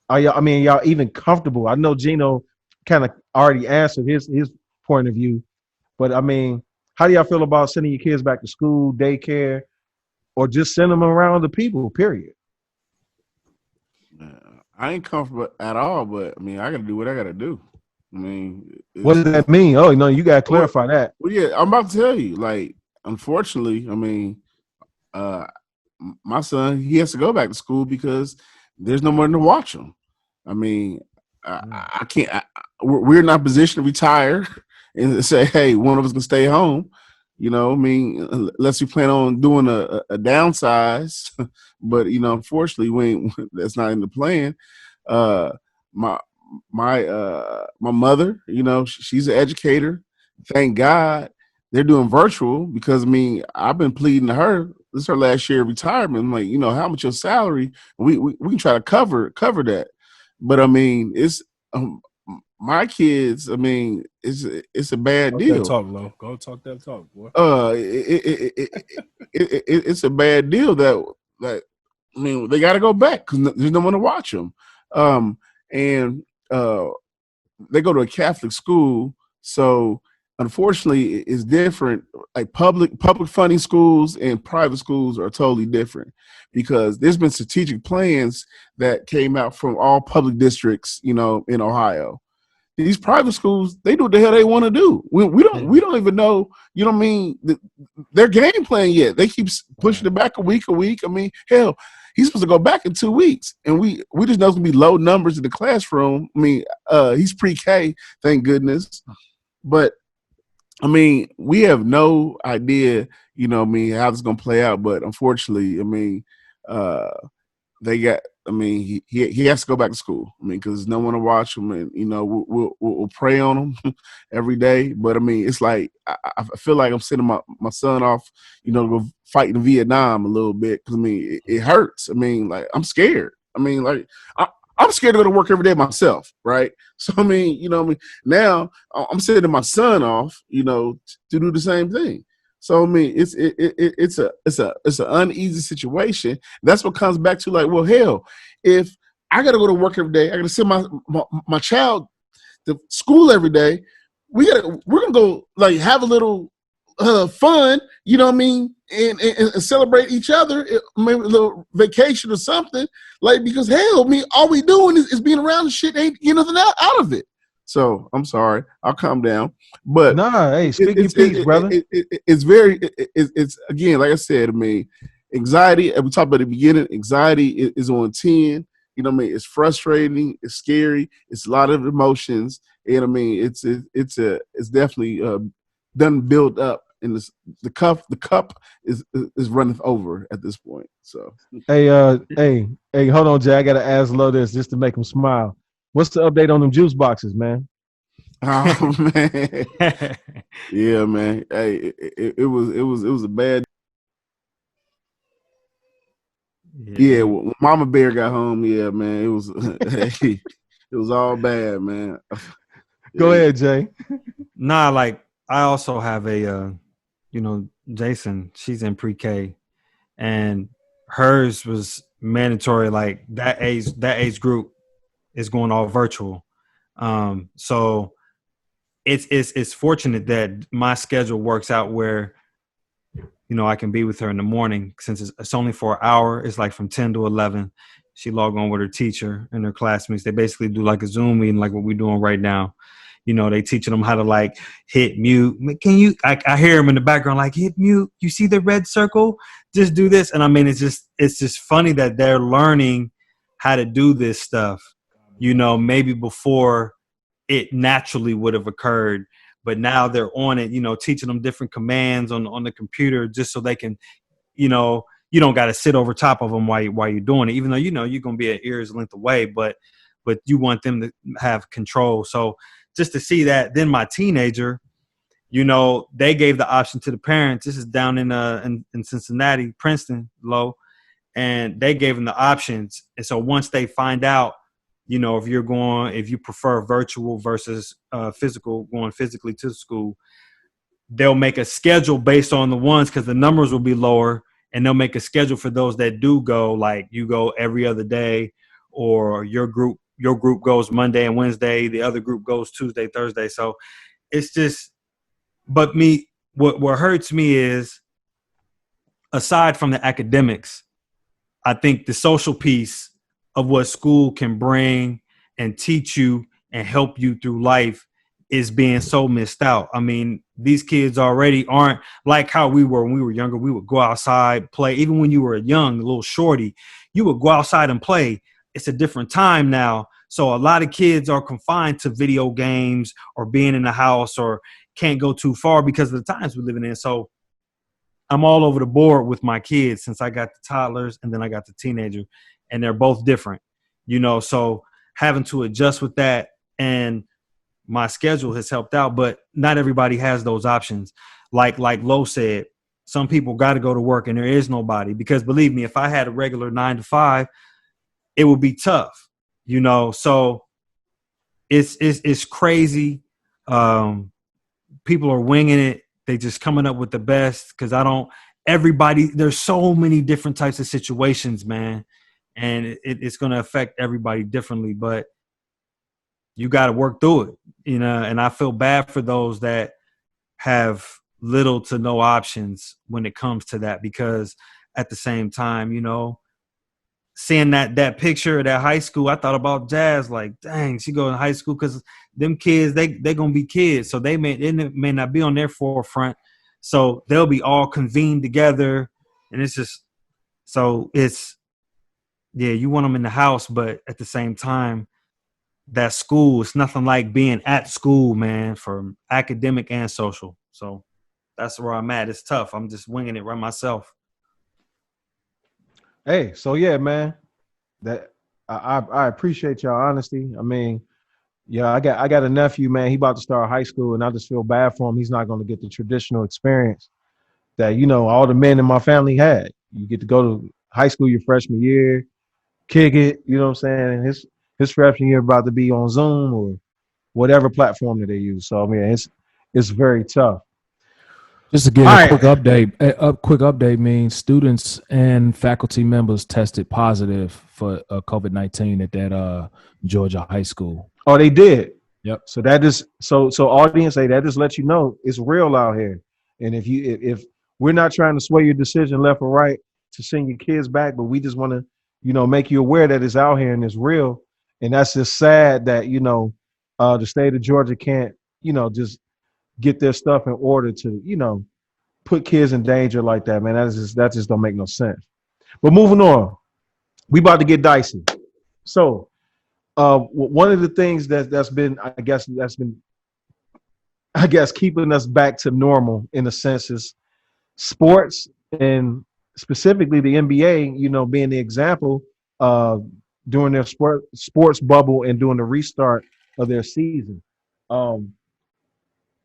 Speaker 2: Are y'all even comfortable? I know Geno kind of already answered his point of view, but I mean, how do y'all feel about sending your kids back to school, daycare, or just send them around the people, period?
Speaker 3: I ain't comfortable at all, but I mean, I got to do what I got to do. I mean,
Speaker 2: what does that mean? Oh, no, you got to clarify that.
Speaker 3: Well, yeah, I'm about to tell you. Like, unfortunately, I mean, my son, he has to go back to school because there's no one to watch them. I mean, I can't. We're not in a position to retire and say, "Hey, one of us can stay home." You know, I mean, unless we plan on doing a downsize, but unfortunately, that's not in the plan. My my mother, she's an educator. Thank God they're doing virtual because I've been pleading to her. This is her last year of retirement. I'm like, how much your salary? We can try to cover that, but it's my kids. It's a bad
Speaker 6: Talk
Speaker 3: deal.
Speaker 6: that talk, Lo. Go talk that talk, boy.
Speaker 3: It's a bad deal that they got to go back because there's no one to watch them. And they go to a Catholic school, so unfortunately, it's different. Like public funding schools and private schools are totally different because there's been strategic plans that came out from all public districts, in Ohio. These private schools, they do what the hell they want to do. We don't even know, their game plan yet. They keep pushing it back a week. Hell, he's supposed to go back in 2 weeks, and we just know it's gonna be low numbers in the classroom. He's pre-K, thank goodness, but we have no idea, how this is gonna play out. But unfortunately, they got. He has to go back to school. because there's no one to watch him, and we'll pray on him every day. But it's like I feel like I'm sending my son off, to go fight in Vietnam a little bit because it hurts. I'm scared. I'm scared to go to work every day myself, right? So now I'm sending my son off, to do the same thing. So it's an uneasy situation. That's what comes back to like, well, hell, if I got to go to work every day, I got to send my child to school every day. We're gonna go like have a little fun, and celebrate each other, maybe a little vacation or something. Like because hell, all we doing is being around the shit, ain't getting nothing out of it. So I'm sorry, I'll calm down. But
Speaker 2: hey, speak your piece, brother.
Speaker 3: It's again, like I said, anxiety. And we talked about at the beginning. Anxiety is on 10. It's frustrating. It's scary. It's a lot of emotions, and it's definitely done build up, and the cup is running over at this point. So
Speaker 2: hey, hold on, Jay. I gotta ask Lo this just to make him smile. What's the update on them juice boxes, man?
Speaker 3: Oh man, yeah, man. Hey, it was a bad. Yeah, when Mama Bear got home, yeah, man, it was it was all bad, man.
Speaker 2: Go ahead, Jay.
Speaker 5: Nah, like I also have a, Jason. She's in pre-K, and hers was mandatory. Like that age group is going all virtual. So it's fortunate that my schedule works out where, I can be with her in the morning since it's only for an hour. It's like from 10 to 11. She log on with her teacher and her classmates. They basically do like a Zoom meeting, like what we're doing right now. They teaching them how to like hit mute. Can you, I hear them in the background, like hit mute. You see the red circle? Just do this. And it's just funny that they're learning how to do this stuff, maybe before it naturally would have occurred, but now they're on it, teaching them different commands on the computer just so they can, you don't got to sit over top of them while you're doing it, even though, you're going to be an ear's length away, but you want them to have control. So just to see that, then my teenager, they gave the option to the parents. This is down in Cincinnati, Princeton, Low, and they gave them the options. And so once they find out, if you prefer virtual versus physical, going physically to school, they'll make a schedule based on the ones because the numbers will be lower, and they'll make a schedule for those that do go, like you go every other day, or your group goes Monday and Wednesday, the other group goes Tuesday, Thursday. So it's just, but what hurts me is, aside from the academics, I think the social piece of what school can bring and teach you and help you through life is being so missed out. These kids already aren't like how we were when we were younger. We would go outside, play. Even when you were young, a little shorty, you would go outside and play. it's a different time now. So a lot of kids are confined to video games or being in the house or can't go too far because of the times we're living in. So I'm all over the board with my kids since I got the toddlers and then I got the teenager, and they're both different, so having to adjust with that, and my schedule has helped out, but not everybody has those options. Like Lo said, some people got to go to work and there is nobody, because believe me, if I had a regular 9 to 5, it would be tough, so it's crazy. People are winging it. They just coming up with the best, because there's so many different types of situations, man. And it's going to affect everybody differently, but you got to work through it, and I feel bad for those that have little to no options when it comes to that, because at the same time, seeing that picture of that high school, I thought about Jazz, like, dang, she go to high school, because them kids, they going to be kids. So they may not be on their forefront. So they'll be all convened together. And it's just, you want them in the house, but at the same time, that school, it's nothing like being at school, man, for academic and social. So that's where I'm at. It's tough. I'm just winging it right myself.
Speaker 2: Hey, so yeah, man, that I appreciate y'all honesty. I mean, yeah, I got a nephew, man. He about to start high school, and I just feel bad for him. He's not going to get the traditional experience that all the men in my family had. You get to go to high school your freshman year, kick it. You know what I'm saying? And his freshman year about to be on Zoom or whatever platform that they use. So I mean, it's very tough.
Speaker 1: Just to give a quick update. A quick update means students and faculty members tested positive for COVID-19 at that Georgia high school.
Speaker 2: Oh, they did.
Speaker 1: Yep.
Speaker 2: So that is so audience, that just lets you know it's real out here. And if we're not trying to sway your decision left or right to send your kids back, but we just want to, make you aware that it's out here and it's real. And that's just sad that, the state of Georgia can't, just get their stuff in order to, put kids in danger like that, man. That just don't make no sense. But moving on, we about to get dicey. So one of the things that's been keeping us back to normal in a sense is sports, and specifically the NBA, being the example during their sports bubble and during the restart of their season.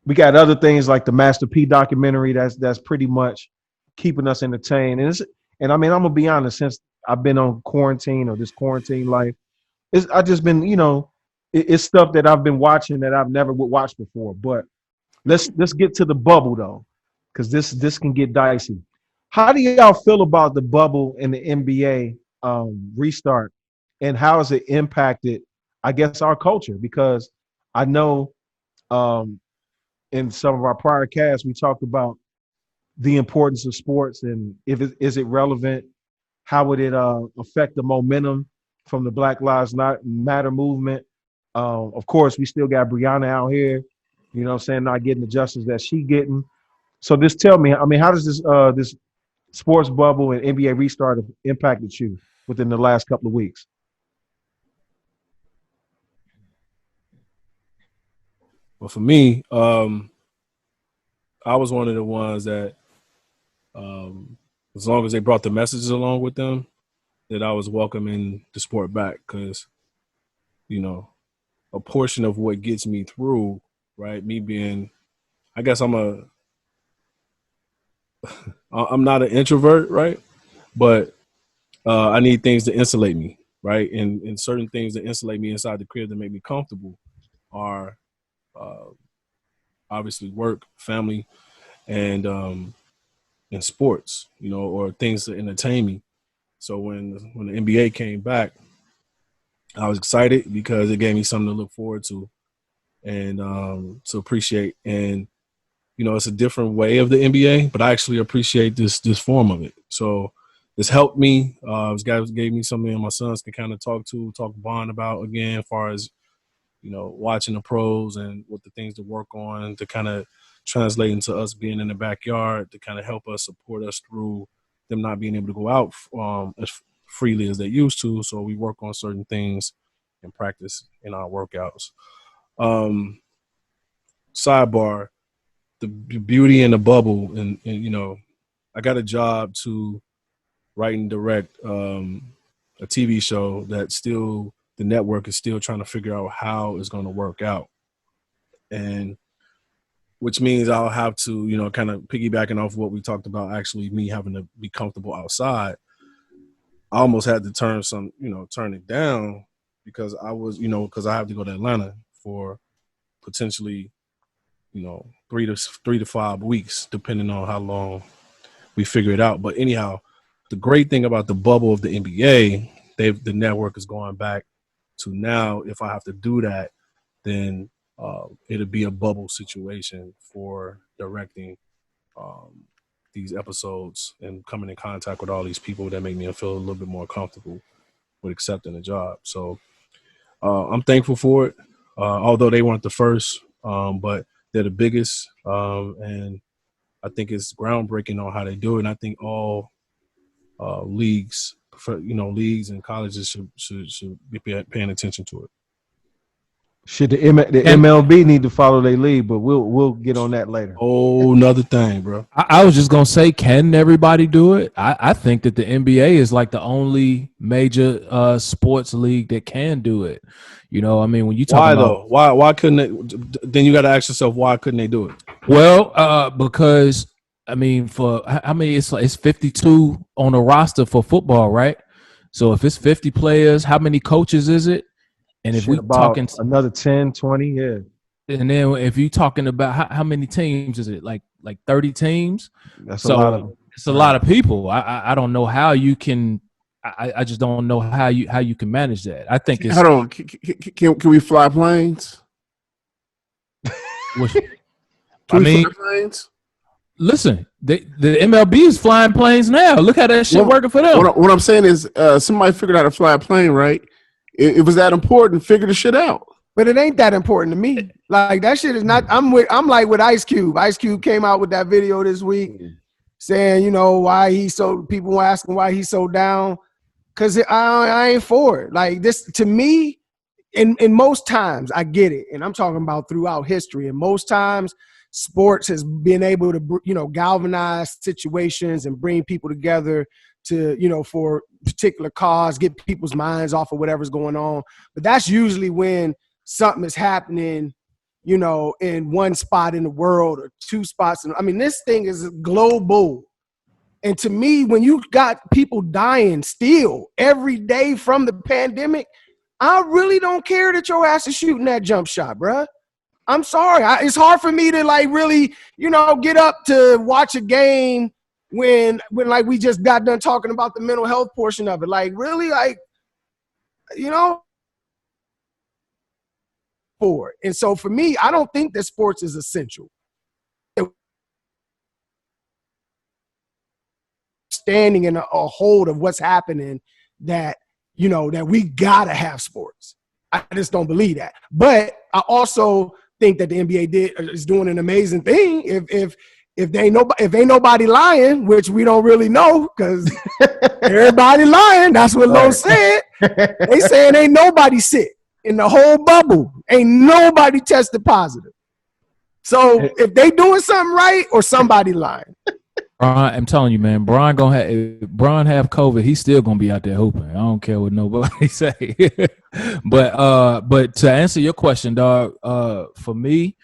Speaker 2: We got other things like the Master P documentary that's pretty much keeping us entertained. And I mean, I'm gonna be honest, since I've been on quarantine or this quarantine life, I just been, it's stuff that I've been watching that I've never would watch before. But let's get to the bubble though, because this can get dicey. How do y'all feel about the bubble and the NBA restart, and how has it impacted, I guess, our culture? Because I know in some of our prior casts, we talked about the importance of sports and is it relevant? How would it affect the momentum from the Black Lives Matter movement? Of course, we still got Breonna out here, not getting the justice that she getting. So just tell me, I mean, how does this sports bubble and NBA restart have impacted you within the last couple of weeks?
Speaker 6: Well, for me, I was one of the ones that, as long as they brought the messages along with them, that I was welcoming the sport back, because, a portion of what gets me through, right, me being, I guess I'm not an introvert, right, but I need things to insulate me, right, and certain things that insulate me inside the crib that make me comfortable are obviously work, family, and sports, or things to entertain me. So when the NBA came back, I was excited because it gave me something to look forward to and to appreciate. And it's a different way of the NBA, but I actually appreciate this form of it. So it's helped me. This guy gave me something my sons can kind of talk bond about again, as far as watching the pros and what the things to work on to kind of translate into us being in the backyard to kind of help us support us through them not being able to go out freely as they used to. So we work on certain things and practice in our workouts. Sidebar, the beauty in the bubble, and you know, I got a job to write and direct a TV show that still the network is still trying to figure out how it's going to work out, and which means I'll have to, you know, kind of piggybacking off what we talked about, actually me having to be comfortable outside. I almost had to turn it down because I was, you know, because I have to go to Atlanta for potentially, you know, 3 to 5 weeks, depending on how long we figure it out. But anyhow, the great thing about the bubble of the NBA, the network is going back to now. If I have to do that, then it'll be a bubble situation for directing these episodes and coming in contact with all these people that make me feel a little bit more comfortable with accepting a job. So I'm thankful for it, although they weren't the first, but they're the biggest, and I think it's groundbreaking on how they do it. And I think all leagues and colleges should be paying attention to it.
Speaker 2: Should the MLB need to follow their lead, but we'll get on that later.
Speaker 6: Oh, another thing, bro.
Speaker 1: I was just gonna say, can everybody do it? I think that the NBA is like the only major sports league that can do it. You know, I mean, when you talk
Speaker 6: Why
Speaker 1: about,
Speaker 6: though? Why couldn't they? Then you got to ask yourself, why couldn't they do it?
Speaker 1: well, because I mean, for how many? It's 52 on a roster for football, right? So if it's 50 players, how many coaches is it? And if we talking
Speaker 2: another 10, 20, yeah.
Speaker 1: And then if you talking about how many teams is it? Like 30 teams?
Speaker 2: That's a lot of.
Speaker 1: It's a lot of people. I don't know how you can. I just don't know how you can manage that. I think it's.
Speaker 3: Hold on. Can we fly planes?
Speaker 1: Fly planes? Listen, the MLB is flying planes now. Look how that shit working for them.
Speaker 3: What I'm saying is, somebody figured out how to fly a plane, right? It was that important. Figure the shit out.
Speaker 4: But it ain't that important to me. Like, that shit is not. I'm like with Ice Cube. Ice Cube came out with that video this week saying, you know, people were asking why he's so down. Cause I ain't for it. Like, this to me, in most times I get it. And I'm talking about throughout history. And most times sports has been able to, you know, galvanize situations and bring people together to, you know, for particular cause, get people's minds off of whatever's going on. But that's usually when something is happening, you know, in one spot in the world or two spots. I mean, this thing is global. And to me, when you got people dying still every day from the pandemic, I really don't care that your ass is shooting that jump shot, bruh. I'm sorry. It's hard for me to, like, really, you know, get up to watch a game when like we just got done talking about the mental health portion of it. Like, really, like, you know, for it. And so for me, I don't think that sports is essential. Standing in a hold of what's happening, that, you know, that we gotta have sports. I just don't believe that. But I also think that the NBA is doing an amazing thing. If ain't nobody lying, which we don't really know because everybody lying. That's what Lowe said. They saying ain't nobody sick in the whole bubble. Ain't nobody tested positive. So if they doing something right or somebody lying.
Speaker 1: Brian, I'm telling you, man, Brian have COVID. He's still gonna be out there hooping. I don't care what nobody say. But to answer your question, dog, for me,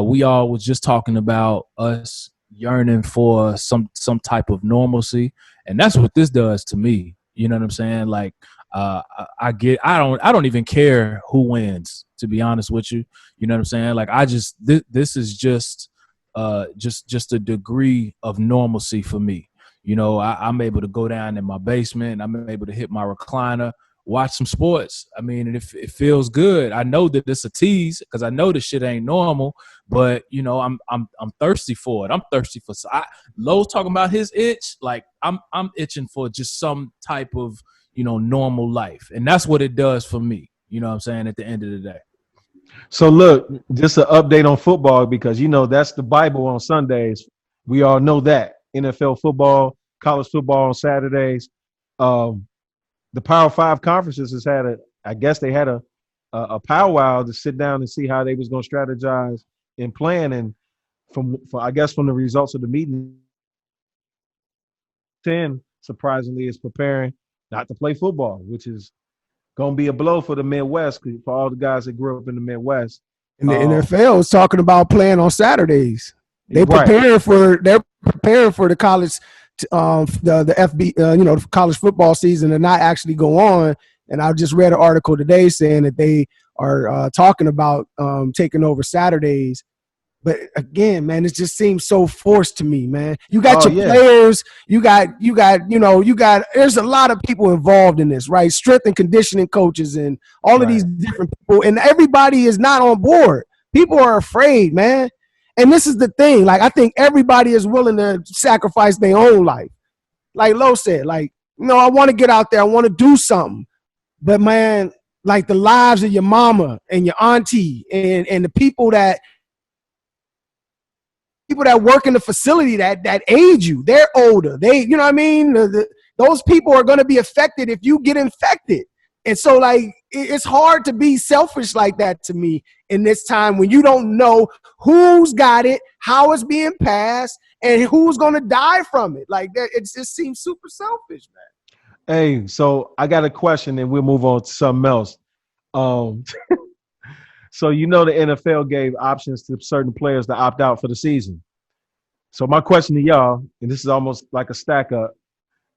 Speaker 1: we all was just talking about us yearning for some type of normalcy, and that's what this does to me. You know what I'm saying? Like, I don't even care who wins, to be honest with you. You know what I'm saying? Like, this is just a degree of normalcy for me. You know, I'm able to go down in my basement. I'm able to hit my recliner, watch some sports. I mean, and it feels good. I know that it's a tease because I know this shit ain't normal, but you know, I'm thirsty for it. I'm thirsty for. Lowe's talking about his itch. Like, I'm itching for just some type of, you know, normal life, and that's what it does for me. You know what I'm saying? At the end of the day.
Speaker 2: So look, just an update on football, because, you know, that's the Bible on Sundays. We all know that. NFL football, college football on Saturdays. the Power Five conferences has had I guess they had a powwow to sit down and see how they was going to strategize and plan. And from the results of the meeting, 10 surprisingly is preparing not to play football, which is going to be a blow for the Midwest, for all the guys that grew up in the Midwest.
Speaker 4: And the NFL is talking about playing on Saturdays. They're preparing for the college, the FB, the college football season to not actually go on. And I just read an article today saying that they are talking about taking over Saturdays. But again, man, it just seems so forced to me, man. You got your players, you got, there's a lot of people involved in this, right? Strength and conditioning coaches and all of these different people, and everybody is not on board. People are afraid, man. And this is the thing. Like, I think everybody is willing to sacrifice their own life. Like Lo said, like, I want to get out there. I want to do something. But, man, like the lives of your mama and your auntie and the people that work in the facility that aid you, they're older. They, you know what I mean? Those people are going to be affected if you get infected. And so, like, it's hard to be selfish like that to me in this time when you don't know who's got it, how it's being passed, and who's going to die from it. Like, that, it just seems super selfish, man.
Speaker 2: Hey, so I got a question, and we'll move on to something else. So the NFL gave options to certain players to opt out for the season. So my question to y'all, and this is almost like a stack up,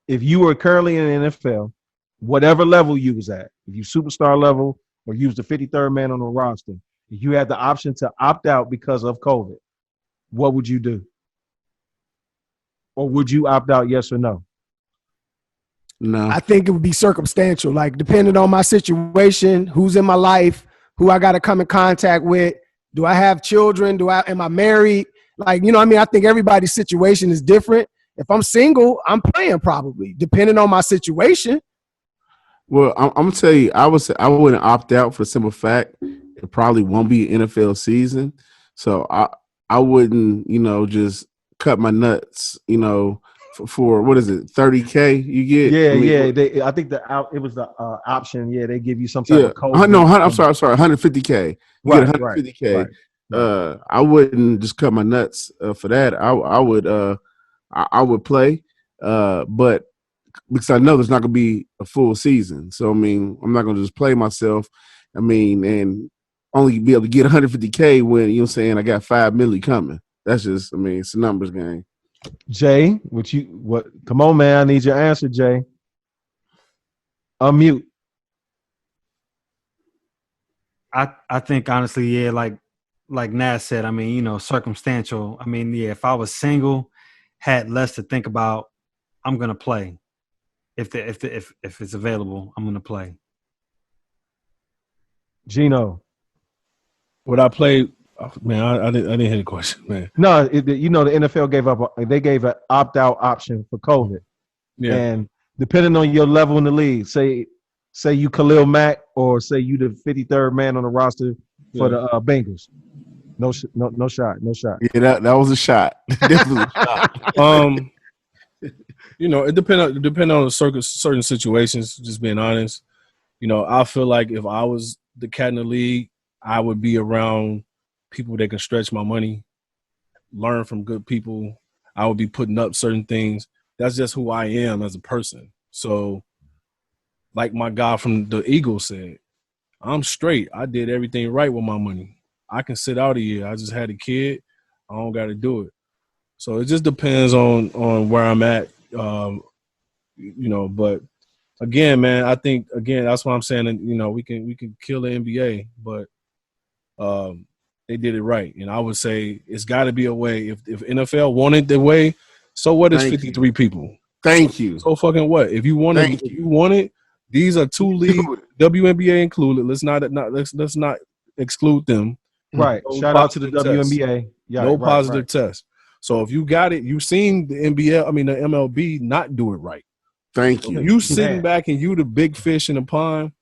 Speaker 2: if you were currently in the NFL, whatever level you was at, if you superstar level or you was the 53rd man on the roster, if you had the option to opt out because of COVID, what would you do? Or would you opt out, yes or no?
Speaker 3: No.
Speaker 4: I think it would be circumstantial, like depending on my situation, who's in my life, who I got to come in contact with. Do I have children? Am I married? Like, I think everybody's situation is different. If I'm single, I'm playing probably, depending on my situation.
Speaker 3: Well, I'm gonna tell you, I wouldn't opt out for the simple fact it probably won't be an NFL season. So I wouldn't, just cut my nuts, for what is it, 30K you get?
Speaker 2: Yeah. I think it was the option. Yeah, they give you some type of code.
Speaker 3: No, I'm sorry, 150K. You get 150K. Right. I wouldn't just cut my nuts for that. I would play, but because I know there's not going to be a full season. So, I'm not going to just play myself. And only be able to get 150K when, I got $5 million coming. That's just, it's a numbers game.
Speaker 2: Jay, come on, man. I need your answer, Jay. Unmute.
Speaker 5: I think honestly, yeah, like Nas said, circumstantial. If I was single, had less to think about, I'm gonna play. If it's available, I'm gonna play.
Speaker 2: Geno,
Speaker 6: would I play? Oh, man, I didn't hear the question, man.
Speaker 2: No, the NFL gave an opt-out option for COVID.
Speaker 6: Yeah.
Speaker 2: And depending on your level in the league, say you Khalil Mack or say you the 53rd man on the roster for the Bengals. No shot.
Speaker 3: Yeah, that was a shot. Definitely a shot.
Speaker 6: It depend on certain situations, just being honest. I feel like if I was the cat in the league, I would be around people that can stretch my money, learn from good people. I would be putting up certain things. That's just who I am as a person. So, like my guy from the Eagles said, I'm straight. I did everything right with my money. I can sit out a year. I just had a kid. I don't got to do it. So it just depends on where I'm at, But again, man, I think that's what I'm saying. And we can kill the NBA, but they did it right. And I would say it's got to be a way. If NFL wanted the way, so what is 53 people?
Speaker 3: Thank you.
Speaker 6: So fucking what? If you want it, these are two leagues, WNBA included. Let's not exclude them.
Speaker 2: Right.
Speaker 6: No
Speaker 2: Shout out to the WNBA.
Speaker 6: Yeah, no positive test. So if you got it, you've seen the the MLB not do it right.
Speaker 3: Thank you.
Speaker 6: You sitting back and you the big fish in the pond,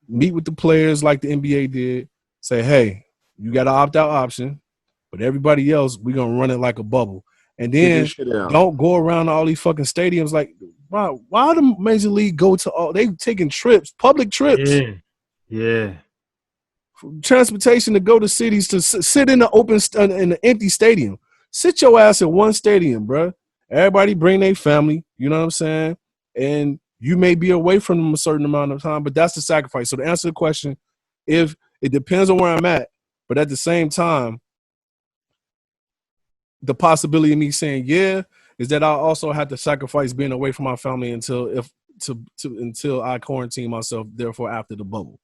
Speaker 6: meet with the players like the NBA did, say, hey, you got an opt-out option, but everybody else, we're going to run it like a bubble. And then don't go around all these fucking stadiums like Why the Major League go to all? They taking trips, public trips.
Speaker 5: Yeah.
Speaker 6: Transportation to go to cities to sit in the empty stadium. Sit your ass in one stadium, bro. Everybody bring their family. You know what I'm saying? And you may be away from them a certain amount of time, but that's the sacrifice. So to answer the question, if it depends on where I'm at, but at the same time, the possibility of me saying yeah is that I also have to sacrifice being away from my family until I quarantine myself. Therefore, after the bubble.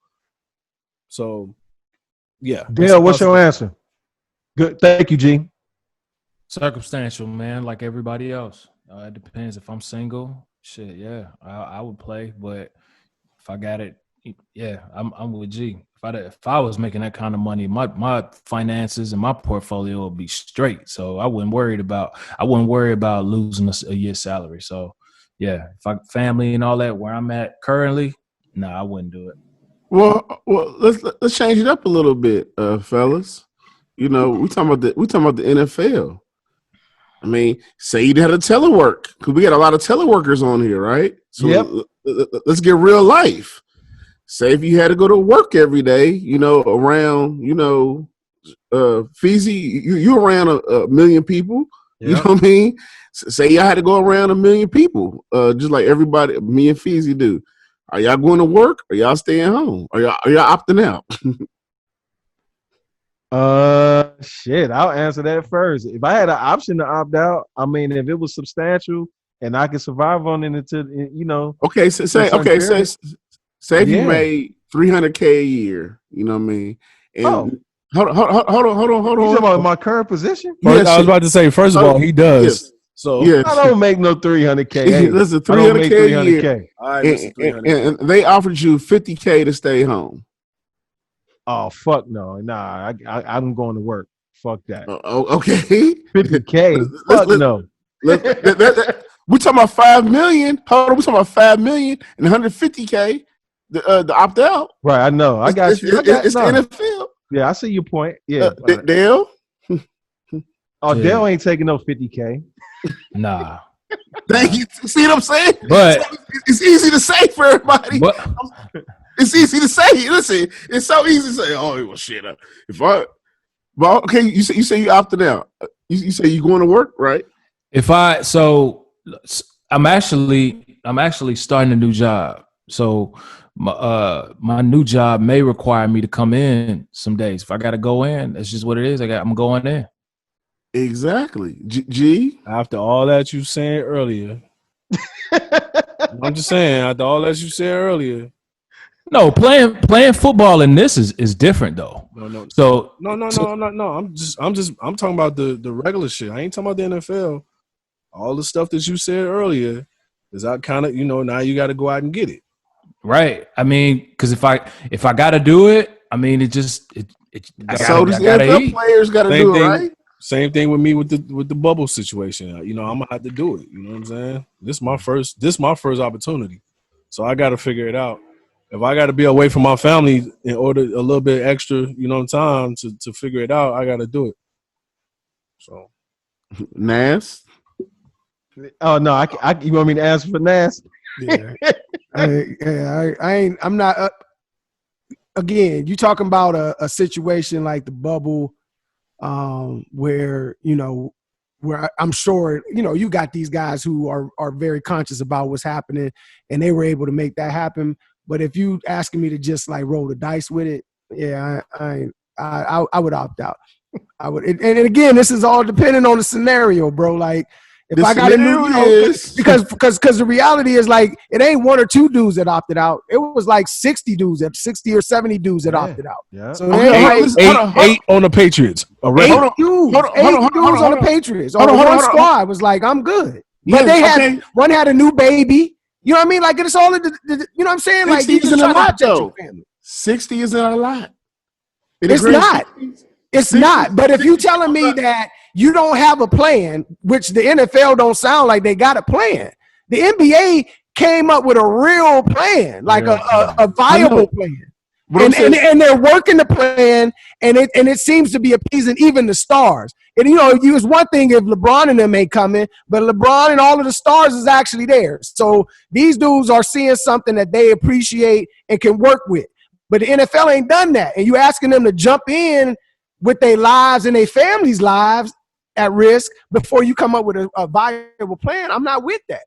Speaker 6: So, yeah.
Speaker 2: Dale, what's your answer? Good. Thank you, G.
Speaker 1: Circumstantial, man, like everybody else. It depends. If I'm single, shit, yeah, I would play. But if I got it, yeah, I'm with G. If I was making that kind of money, my finances and my portfolio would be straight. So I wouldn't worry about losing a year's salary. So yeah, if I family and all that, where I'm at currently, I wouldn't do it.
Speaker 3: Well, let's change it up a little bit, fellas. You know, we talking about the NFL. I mean, say you had a telework, because we got a lot of teleworkers on here, right? So
Speaker 2: yep.
Speaker 3: Let's get real life. Say if you had to go to work every day, you know, around, you know, Fiji, you around a million people. Yep. You know what I mean? Say y'all had to go around a million people, just like everybody, me and Fiji do. Are y'all going to work? Or y'all staying home? Are y'all opting out?
Speaker 2: Shit, I'll answer that first. If I had an option to opt out, I mean, if it was substantial and I could survive on it until, you know.
Speaker 3: Okay, say if you made $300K a year, you know what I mean? And hold on.
Speaker 2: You talking about my current position?
Speaker 6: Yes, I was about to say, first of all, he does.
Speaker 3: Yes.
Speaker 6: So
Speaker 3: yes.
Speaker 2: I don't make no $300K. Hey,
Speaker 3: listen, $300K a year.
Speaker 6: All right,
Speaker 3: and they offered you $50K to stay home.
Speaker 2: Oh, fuck no. Nah, I'm going to work. Fuck that.
Speaker 3: Okay.
Speaker 2: $50K. Fuck no.
Speaker 3: We're talking about $5 million. Hold on, we're talking about $5 million and $150K the opt out.
Speaker 2: Right, I know. I got you.
Speaker 3: It's the NFL.
Speaker 2: Yeah, I see your point. Yeah.
Speaker 3: Dale?
Speaker 2: Dale ain't taking no $50K.
Speaker 1: Nah.
Speaker 3: Thank you. See what I'm saying?
Speaker 1: But
Speaker 3: it's easy to say for everybody. It's easy to say. Listen, it's so easy to say, oh, well, shit. Okay, you say you opted out. You say you going to work, right?
Speaker 1: I'm actually starting a new job. So my new job may require me to come in some days. If I got to go in, that's just what it is. I'm going in.
Speaker 3: Exactly. G?
Speaker 6: After all that you said earlier. I'm just saying, after all that you said earlier.
Speaker 1: No, playing football in this is different though.
Speaker 6: No.
Speaker 1: So
Speaker 6: No. I'm talking about the regular shit. I ain't talking about the NFL. All the stuff that you said earlier is that kind of, you know, now you got to go out and get it.
Speaker 1: Right. I mean, because if I got to do it, I mean, so does the
Speaker 3: NFL players got to do it, right?
Speaker 6: Same thing with me with the bubble situation. You know, I'm gonna have to do it. You know what I'm saying? This is my first opportunity, so I got to figure it out. If I got to be away from my family in order a little bit extra, you know, time to figure it out, I got to do it. So,
Speaker 3: Nas.
Speaker 2: Oh no, I you want me to answer for Nas?
Speaker 4: Yeah, I'm not. Again, you talking about a situation like the bubble. Where, you know, where I'm sure, you know, you got these guys who are very conscious about what's happening and they were able to make that happen. But if you asking me to just like roll the dice with it, yeah, I would opt out. I would. And again, this is all depending on the scenario, bro. Like, if I got a new, because the reality is like it ain't one or two dudes that opted out. It was like 60 or 70 dudes that opted out.
Speaker 2: Yeah.
Speaker 4: So
Speaker 6: eight on the Patriots.
Speaker 4: Eight dudes on the Patriots. One squad was like, I'm good. But one had a new baby. You know what I mean? Like it's all you know what I'm saying? Like
Speaker 3: 60 isn't a lot though. 60 isn't a lot.
Speaker 4: It's not. It's not. But if you telling me that you don't have a plan, which the NFL don't sound like they got a plan. The NBA came up with a real plan, like a viable plan. And they're working the plan, and it seems to be appeasing even the stars. And it's one thing if LeBron and them ain't coming, but LeBron and all of the stars is actually there. So these dudes are seeing something that they appreciate and can work with. But the NFL ain't done that, and you asking them to jump in with their lives and their families' lives at risk before you come up with a viable plan. I'm not with that.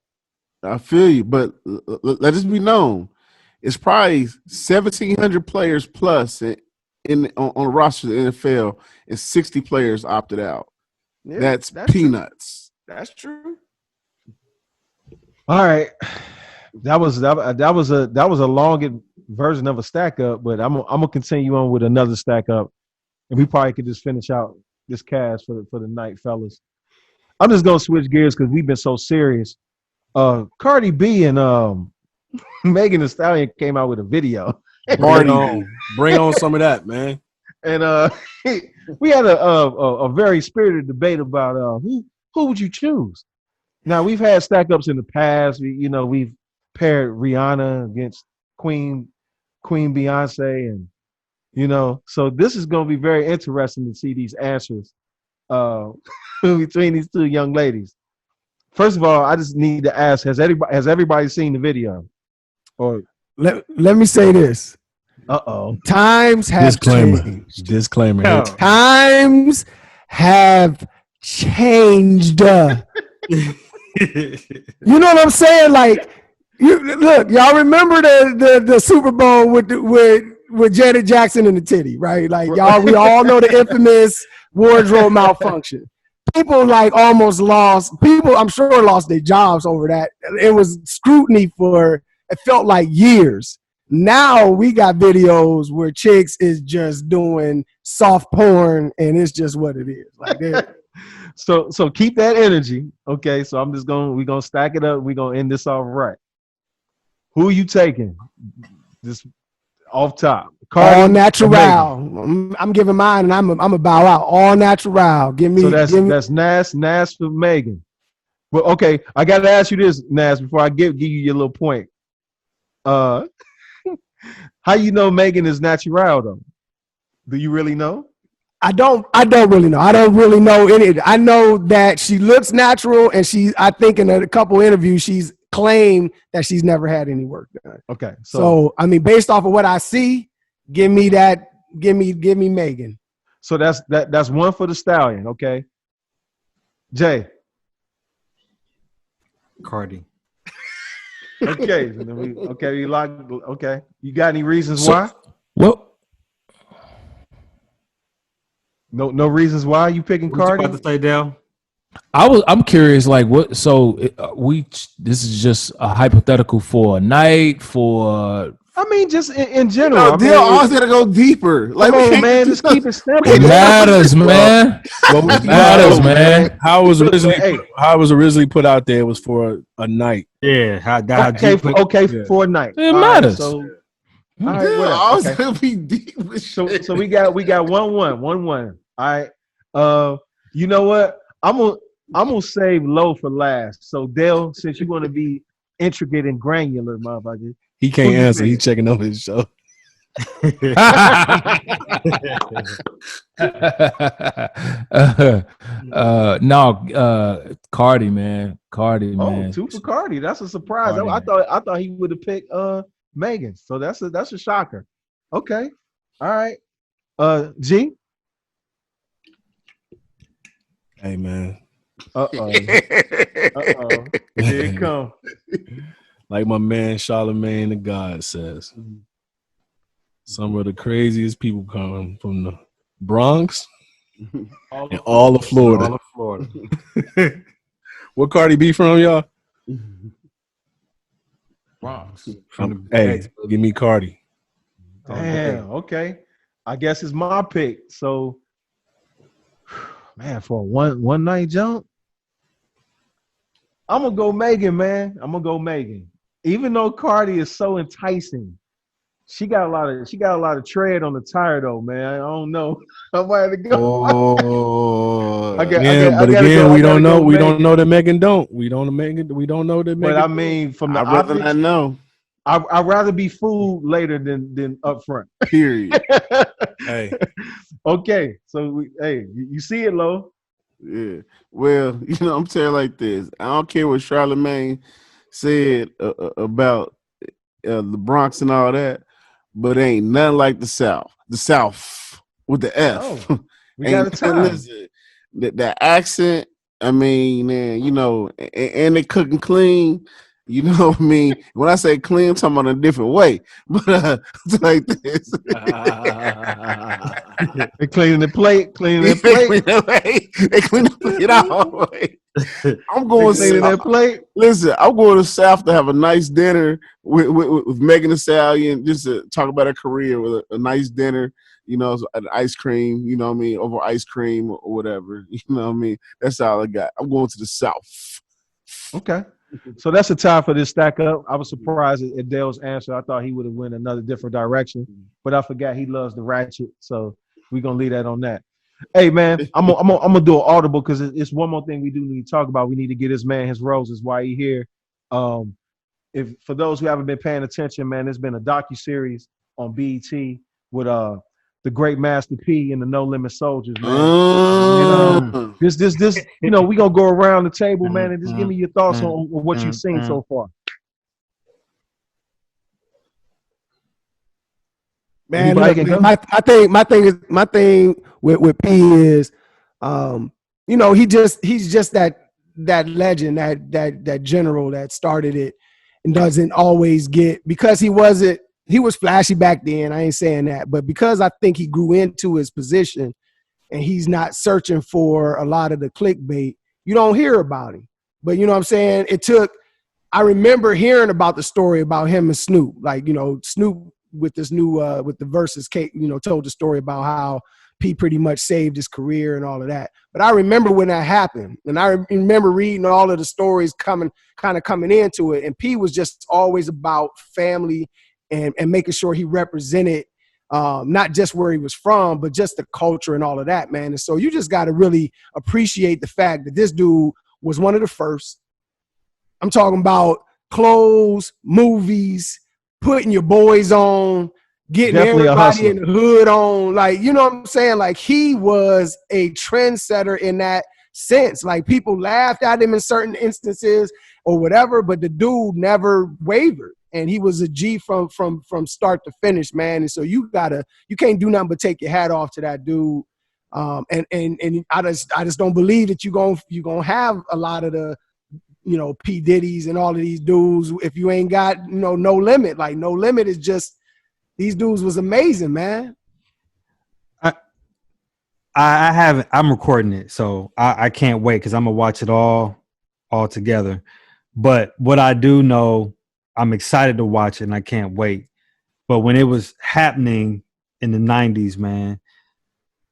Speaker 3: I feel you, but let this be known. It's probably 1,700 players plus on the roster of the NFL, and 60 players opted out. Yeah, that's peanuts.
Speaker 2: True. That's true. All right, that was a long version of a stack up, but I'm gonna continue on with another stack up, and we probably could just finish out this cast for the night, fellas. I'm just gonna switch gears because we've been so serious. Cardi B and Megan Thee Stallion came out with a video.
Speaker 6: Bring on some of that, man.
Speaker 2: And we had a very spirited debate about who would you choose. Now we've had stack ups in the past. We've paired Rihanna against Queen Beyonce, and so this is going to be very interesting to see these answers between these two young ladies. First of all, I just need to ask: Has everybody seen the video? Or
Speaker 4: let me say this. Times have changed.
Speaker 6: Disclaimer.
Speaker 4: Times have changed. You know what I'm saying? Like, look, y'all remember the Super Bowl with Janet Jackson and the titty, right? Like, we all know the infamous wardrobe malfunction. People almost lost. People, I'm sure, lost their jobs over that. It was scrutiny for, it felt like, years. Now we got videos where chicks is just doing soft porn, and it's just what it is.
Speaker 2: So keep that energy, okay? So we're gonna stack it up. We're gonna end this off right. Who are you taking? This off top.
Speaker 4: Cardi, all natural. I'm giving mine, and I'm a bow out. All natural. Give me. So
Speaker 2: that's Nas for Megan. Well, okay, I got to ask you this, Nas, before I give you your little point. How you know Megan is natural though? Do you really know?
Speaker 4: I don't really know. I don't really know any. I know that she looks natural, and I think in a couple interviews she's claimed that she's never had any work done.
Speaker 2: Okay,
Speaker 4: so I mean, based off of what I see, give me that. Give me Megan.
Speaker 2: So that's one for the stallion. Okay, Jay.
Speaker 5: Cardi.
Speaker 2: Okay, we lock. Okay, you got any reasons why?
Speaker 1: Well,
Speaker 2: no reasons why you picking Cardi.
Speaker 5: What you about to say, Dale?
Speaker 1: I'm curious, like what? So this is just a hypothetical for a night for.
Speaker 2: I mean, just in general.
Speaker 3: Dale always gotta go deeper.
Speaker 2: Like, man, just keep it simple.
Speaker 1: It matters, man. It matters, man.
Speaker 6: How it was originally put out there was for a night.
Speaker 5: Yeah.
Speaker 2: For a night.
Speaker 1: It matters.
Speaker 2: So, all right,
Speaker 3: always gonna be deep.
Speaker 2: So we got 1-1. All right. You know what? I'm gonna save low for last. So Dale, since you want to be intricate and granular, motherfucker.
Speaker 6: He can't answer. He's checking over his show.
Speaker 1: Cardi, man.
Speaker 2: Oh, two for Cardi. That's a surprise. I thought he would have picked Megan. So that's a shocker. Okay. All right. G.
Speaker 6: Hey, man.
Speaker 2: Uh-oh. Here it come.
Speaker 6: Like my man Charlamagne the God says, some of the craziest people come from the Bronx and all of Florida. What Cardi B from, y'all?
Speaker 1: Bronx.
Speaker 6: Hey, give me Cardi.
Speaker 2: Damn, okay. I guess it's my pick. So, man, for a one night jump, I'm gonna go Megan, man. Even though Cardi is so enticing, she got a lot of tread on the tire though, man. I don't know. I might have to go.
Speaker 6: Oh, again, we don't know. We don't know that Megan don't. We don't know that Megan.
Speaker 2: But I mean, from the
Speaker 3: I'd rather not know.
Speaker 2: I'd rather be fooled later than up front.
Speaker 3: Period.
Speaker 6: Hey,
Speaker 2: Okay, so you see it, Lo.
Speaker 3: Yeah. Well, I'm telling you like this. I don't care what Charlemagne said about the Bronx and all that, but ain't nothing like the South. The South with the F.
Speaker 2: Oh, we got a time.
Speaker 3: Listen, the accent. I mean, and they cooking clean. You know what I mean? When I say clean, I'm talking about a different way. But it's like this.
Speaker 2: They cleaning the plate,
Speaker 3: They clean the plate all. I'm going
Speaker 2: cleaning that plate.
Speaker 3: Listen, I'm going to South to have a nice dinner with Megan Thee Stallion, just to talk about her career with a nice dinner, an ice cream, you know what I mean, over ice cream or whatever. You know what I mean? That's all I got. I'm going to the South.
Speaker 2: Okay. So that's a tie for this stack up. I was surprised at Dale's answer. I thought he would have went another different direction, but I forgot he loves the ratchet. So we're gonna leave that on that. Hey man, I'm gonna do an audible because it's one more thing we do need to talk about. We need to get this man his roses while he here. If for those who haven't been paying attention, man, there's been a docuseries on BET with the great Master P and the No Limit Soldiers, man. This we gonna go around the table, man, and just give me your thoughts on what you've seen so far.
Speaker 4: Man, look, my thing with P is, he's just that legend, that general that started it and doesn't always get, because he was flashy back then. I ain't saying that, but because I think he grew into his position and he's not searching for a lot of the clickbait, you don't hear about him. But you know what I'm saying? I remember hearing about the story about him and Snoop. Like, Snoop with this new, with the Versus Kate, told the story about how P pretty much saved his career and all of that. But I remember when that happened, and I remember reading all of the stories coming into it. And P was just always about family and making sure he represented not just where he was from, but just the culture and all of that, man. And so you just got to really appreciate the fact that this dude was one of the first. I'm talking about clothes, movies, putting your boys on, getting
Speaker 2: definitely
Speaker 3: everybody in the hood on. Like, you know what I'm saying? Like, he was a trendsetter in that sense. Like, people laughed at him in certain instances or whatever, but the dude never wavered. And he was a G from start to finish, man. And so you can't do nothing but take your hat off to that dude. And I just don't believe that you're gonna have a lot of the, P. Diddy's and all of these dudes if you ain't got, No Limit. Like, No Limit is just, these dudes was amazing, man.
Speaker 5: I'm recording it, so I can't wait because I'm gonna watch it all together. But what I do know, I'm excited to watch it and I can't wait. But when it was happening in the 90s, man,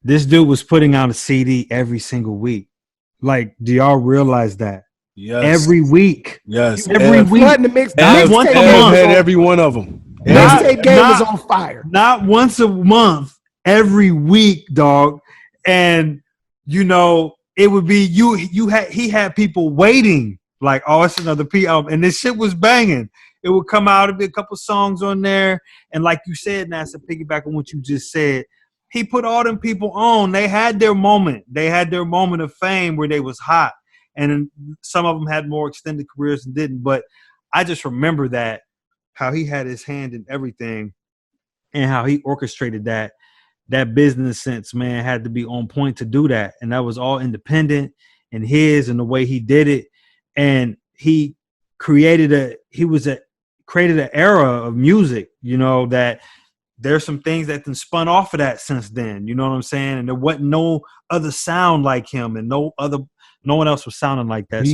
Speaker 5: this dude was putting out a CD every single week. Like, do y'all realize that?
Speaker 6: Yes.
Speaker 5: Every week.
Speaker 6: Yes.
Speaker 5: Every week.
Speaker 4: Not once
Speaker 5: a month.
Speaker 6: Had every one of them.
Speaker 4: Mixtape game was on fire.
Speaker 5: Not once a month, every week, dog. And it would be he had people waiting, like, oh, it's another P album, and this shit was banging. It would come out, it'd be a couple songs on there, and like you said, Nasa, piggyback on what you just said, he put all them people on. They had their moment. They had their moment of fame where they was hot, and some of them had more extended careers and didn't. But I just remember that, how he had his hand in everything, and how he orchestrated that business sense, man, had to be on point to do that. And that was all independent and his, and the way he did it. And he created an era of music, that there's some things that then spun off of that since then. You know what I'm saying? And there wasn't no other sound like him, and no one else was sounding like that.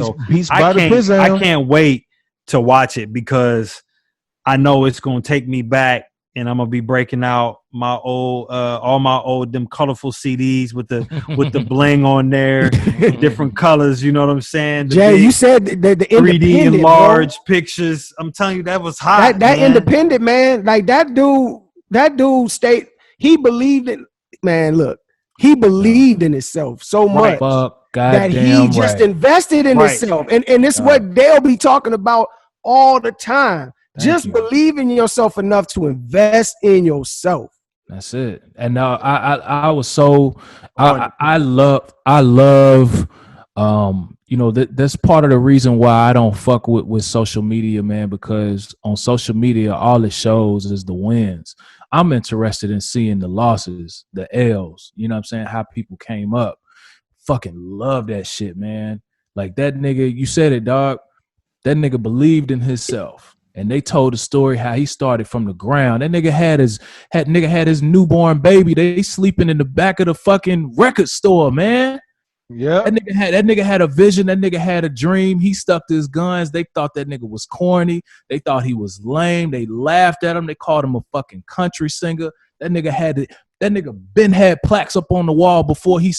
Speaker 5: I can't wait to watch it, because I know it's going to take me back, and I'm going to be breaking out my old, all my old, them colorful CDs with the bling on there, different colors. You know what I'm saying?
Speaker 4: Jay, you said the
Speaker 5: 3D enlarged pictures. I'm telling you, that was hot.
Speaker 4: That independent, man, like that dude he believed in, man, look, he believed in himself so much that he just invested in himself. And it's what they'll be talking about all the time. Just believe in yourself enough to invest in yourself.
Speaker 1: That's it. And I was so I love that's part of the reason why I don't fuck with social media, man, because on social media all it shows is the wins. I'm interested in seeing the losses, the L's, you know what I'm saying, how people came up. Fucking love that shit, man. Like that nigga, you said it, dog. That nigga believed in himself. And they told the story how he started from the ground. That nigga had his newborn baby. They sleeping in the back of the fucking record store, man.
Speaker 2: Yeah.
Speaker 1: That nigga had a vision. That nigga had a dream. He stuck to his guns. They thought that nigga was corny. They thought he was lame. They laughed at him. They called him a fucking country singer. That nigga been had plaques up on the wall before he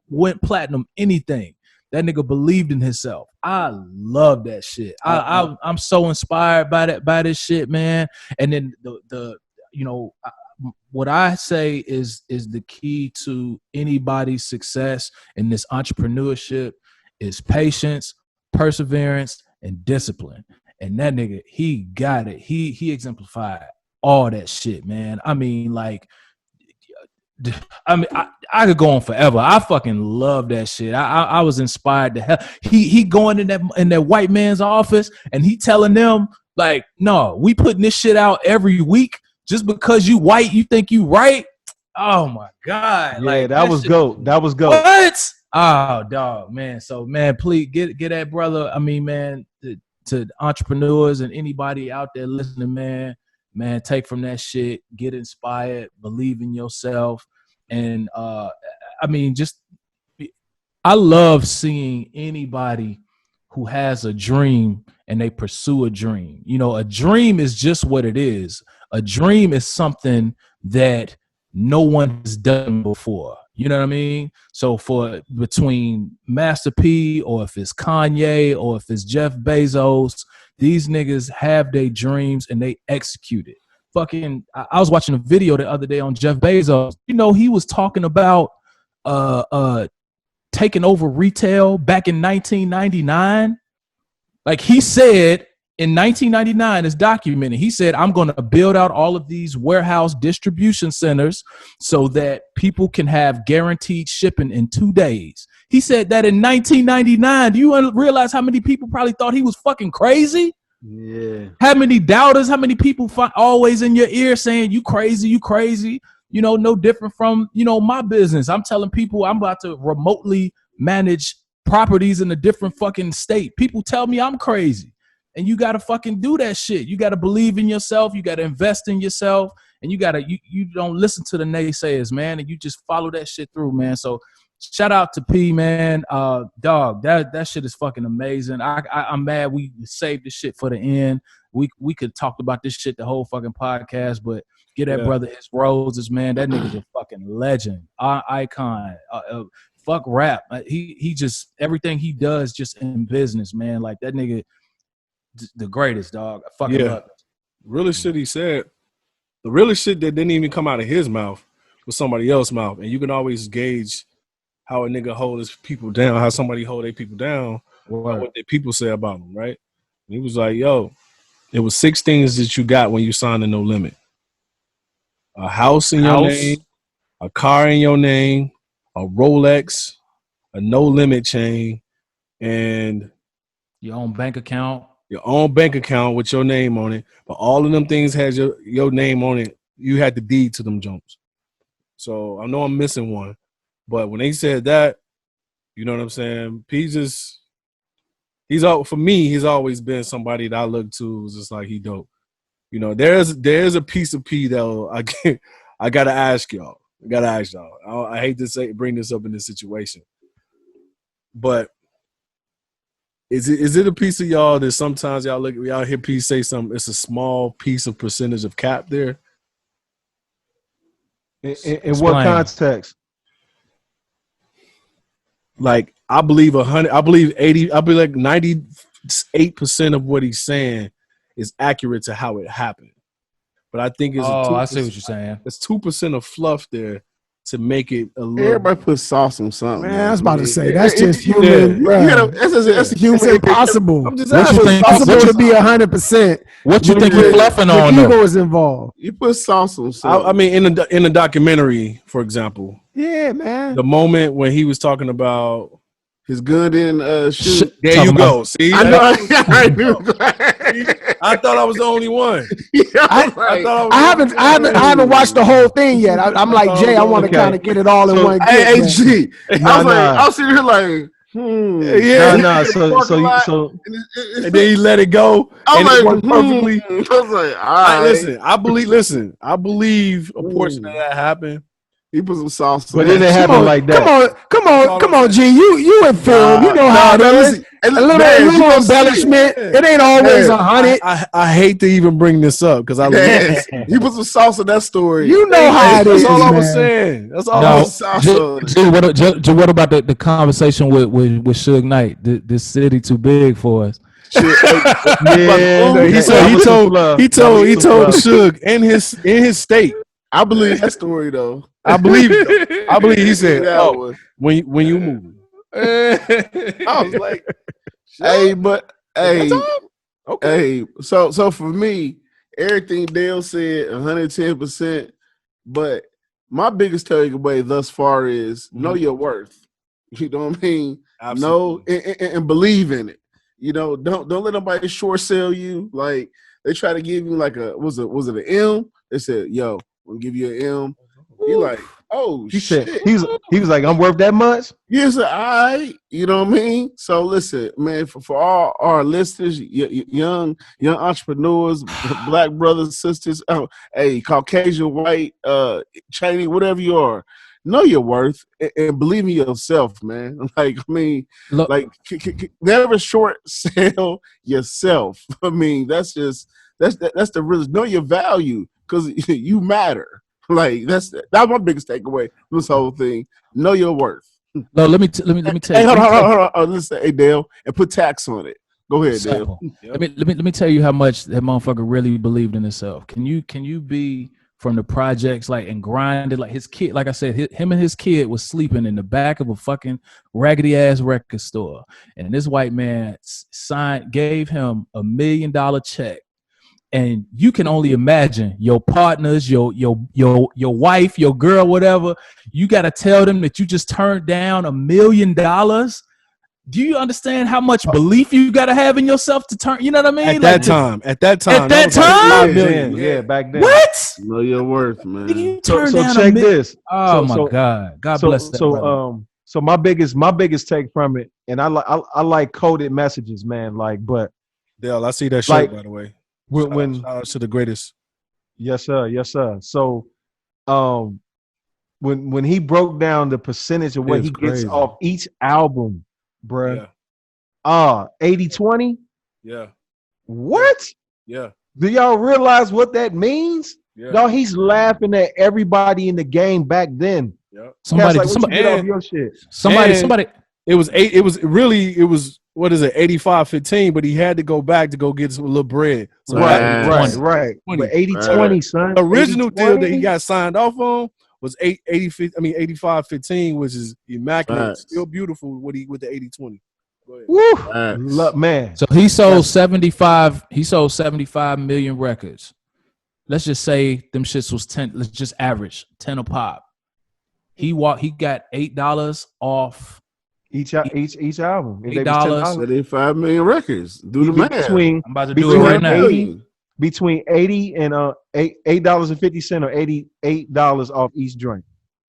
Speaker 1: went platinum anything. That nigga believed in himself. I love that shit. I'm so inspired by this shit, man. And then what I say is the key to anybody's success in this entrepreneurship is patience, perseverance, and discipline. And that nigga, he got it. He exemplified all that shit, man. I mean, I could go on forever. I fucking love that shit. I was inspired to hell. He going in that white man's office and he telling them like, no, we putting this shit out every week just because you white, you think you right. Oh my God.
Speaker 2: Yeah, that was GOAT. That was GOAT.
Speaker 1: What? Oh, dog, man. So man, please get that brother. I mean, man, to entrepreneurs and anybody out there listening, man, take from that shit, get inspired, believe in yourself. And I love seeing anybody who has a dream and they pursue a dream. You know, a dream is just what it is. A dream is something that no one has done before. You know what I mean? So between Master P, or if it's Kanye, or if it's Jeff Bezos, these niggas have their dreams and they execute it. Fucking, I was watching a video the other day on Jeff Bezos. You know, he was talking about taking over retail back in 1999. Like he said in 1999, it's documented. He said, I'm going to build out all of these warehouse distribution centers so that people can have guaranteed shipping in 2 days. He said that in 1999. Do you realize how many people probably thought he was fucking crazy?
Speaker 5: Yeah.
Speaker 1: How many doubters, how many people always in your ear saying you crazy, you know, no different from, you know, my business. I'm telling people I'm about to remotely manage properties in a different fucking state. People tell me I'm crazy, and you got to fucking do that shit. You got to believe in yourself. You got to invest in yourself, and you don't listen to the naysayers, man. And you just follow that shit through, man. So shout out to P, man. Dog, that shit is fucking amazing. I'm mad we saved this shit for the end. We could talk about this shit the whole fucking podcast, but get that brother his roses, man. That nigga's a fucking legend, icon. Fuck rap. He just, everything he does just in business, man. Like that nigga, the greatest, dog. I fucking love it.
Speaker 6: Realest shit he said, the realest shit that didn't even come out of his mouth was somebody else's mouth, and you can always gauge how a nigga hold his people down, how somebody hold their people down, what their people say about them, right? And he was like, yo, it was 6 things that you got when you signed a no limit. A house in your name, a car in your name, a Rolex, a no limit chain, and
Speaker 1: your own bank account.
Speaker 6: Your own bank account with your name on it. But all of them things had your name on it. You had the deed to them jumps. So I know I'm missing one. But when they said that, you know what I'm saying? For me, he's always been somebody that I look to was just like he dope. You know, there's a piece of P that I gotta ask y'all. I hate to bring this up in this situation, but is it a piece of y'all that sometimes y'all hear P say something? It's a small piece of percentage of cap there.
Speaker 2: In what context?
Speaker 6: Like I believe 100. I believe 80. I believe like 98% of what he's saying is accurate to how it happened. But I think it's
Speaker 1: I see what you're saying.
Speaker 6: It's 2% of fluff there to make it a little.
Speaker 3: Everybody put sauce on something.
Speaker 4: Man, I was about to say that's just human. That's human.
Speaker 3: It's
Speaker 4: impossible.
Speaker 3: I'm just
Speaker 1: What you think?
Speaker 4: Impossible to be 100%.
Speaker 1: What you think you're fluffing on?
Speaker 4: The ego
Speaker 1: Though?
Speaker 4: is involved.
Speaker 3: You put sauce on something.
Speaker 6: I mean, in the documentary, for example,
Speaker 4: Yeah, man.
Speaker 6: the moment when he was talking about
Speaker 3: his gun didn't shoot.
Speaker 6: there you go. See,
Speaker 3: I know. I knew.
Speaker 6: I thought I was the only one.
Speaker 3: I
Speaker 4: I haven't watched the whole thing yet. I'm like Jay. I want to kind of get it all in one.
Speaker 3: Hey,
Speaker 4: get,
Speaker 3: G. I was sitting here like,
Speaker 6: Yeah.
Speaker 2: So
Speaker 6: And then he let it go.
Speaker 3: I
Speaker 6: And
Speaker 3: was
Speaker 6: it
Speaker 3: like,
Speaker 6: worked perfectly.
Speaker 3: I was like, all right.
Speaker 6: I believe a portion of that happened.
Speaker 3: He put some sauce.
Speaker 2: but it didn't happen like that.
Speaker 4: Come on, G. You in film. You know how it is. A little embellishment. It ain't always 100.
Speaker 6: I hate to even bring this up because I
Speaker 3: He put some sauce in that story.
Speaker 4: You know how it is.
Speaker 6: That's all I was
Speaker 4: man.
Speaker 6: saying. That's all I
Speaker 1: No,
Speaker 6: was
Speaker 1: what about the conversation with Suge Knight? This city too big for us.
Speaker 2: Yeah,
Speaker 6: he told Suge in his state.
Speaker 3: I believe that story though.
Speaker 6: I believe he said,
Speaker 3: That one.
Speaker 6: when you move. I was like,
Speaker 3: Hey, but hey,
Speaker 6: okay.
Speaker 3: hey. So for me, everything Dale said, 110%. But my biggest takeaway thus far is know your worth. You know what I mean?
Speaker 6: Absolutely.
Speaker 3: Know and believe in it. You know, don't let nobody short sell you. Like they try to give you like was it an M? They said, "Yo, we'll give you an M." He like, oh,
Speaker 2: he
Speaker 3: shit.
Speaker 2: said he was like, I'm worth that much.
Speaker 3: Yes, I. You know what I mean? So listen, man, for all our listeners, young entrepreneurs, black brothers, sisters, hey, Caucasian, white, Chinese, whatever you are, know your worth and believe in yourself, man. Like, I mean,
Speaker 1: Look,
Speaker 3: like never short sell yourself. I mean, that's the real. Know your value because you matter. Like that's my biggest takeaway from this whole thing. Know your worth.
Speaker 1: no, let me tell you.
Speaker 3: Hey, hold on. Listen, hey Dale, and put tax on it. Go ahead, Dale.
Speaker 1: Let me tell you how much that motherfucker really believed in himself. Can you be from the projects like and grinded like his kid? Like I said, him and his kid was sleeping in the back of a fucking raggedy ass record store, and this white man gave him $1 million check. And you can only imagine your partners, your wife, your girl, whatever. You got to tell them that you just turned down $1 million. Do you understand how much belief you got to have in yourself to turn? You know what I mean?
Speaker 6: At that time,
Speaker 2: Yeah, back then.
Speaker 1: What?
Speaker 3: Know your worth, man.
Speaker 1: You turn down
Speaker 2: check this.
Speaker 1: Oh my God! God bless that.
Speaker 2: So my biggest take from it, and I like coded messages, man. Like, but
Speaker 6: Dale, I see that shirt by the way.
Speaker 2: When
Speaker 6: shout out to the greatest.
Speaker 2: Yes, sir. So, when he broke down the percentage of what he gets off each album, bruh, 80-20.
Speaker 6: Yeah.
Speaker 2: What?
Speaker 6: Yeah.
Speaker 2: Do y'all realize what that means?
Speaker 6: Yeah.
Speaker 2: Y'all, he's laughing at everybody in the game back then.
Speaker 6: Yeah.
Speaker 1: Somebody
Speaker 2: get off your shit.
Speaker 1: Somebody.
Speaker 6: It was 85-15, but he had to go back to go get some little bread. So
Speaker 2: Right. But 80-20, son.
Speaker 6: The original
Speaker 2: 80-20?
Speaker 6: deal that he got signed off on was 85-15, which is immaculate, still beautiful with the 80-20.
Speaker 2: Woo! Man.
Speaker 1: So he sold 75. He sold 75 million records. Let's just say them shits was 10. Let's just average 10 a pop. He got $8 off. Each album.
Speaker 3: $8. 75 million records. Do the math.
Speaker 1: I'm about to do it right now.
Speaker 2: Between 80 and $8.50 or $88 off each joint.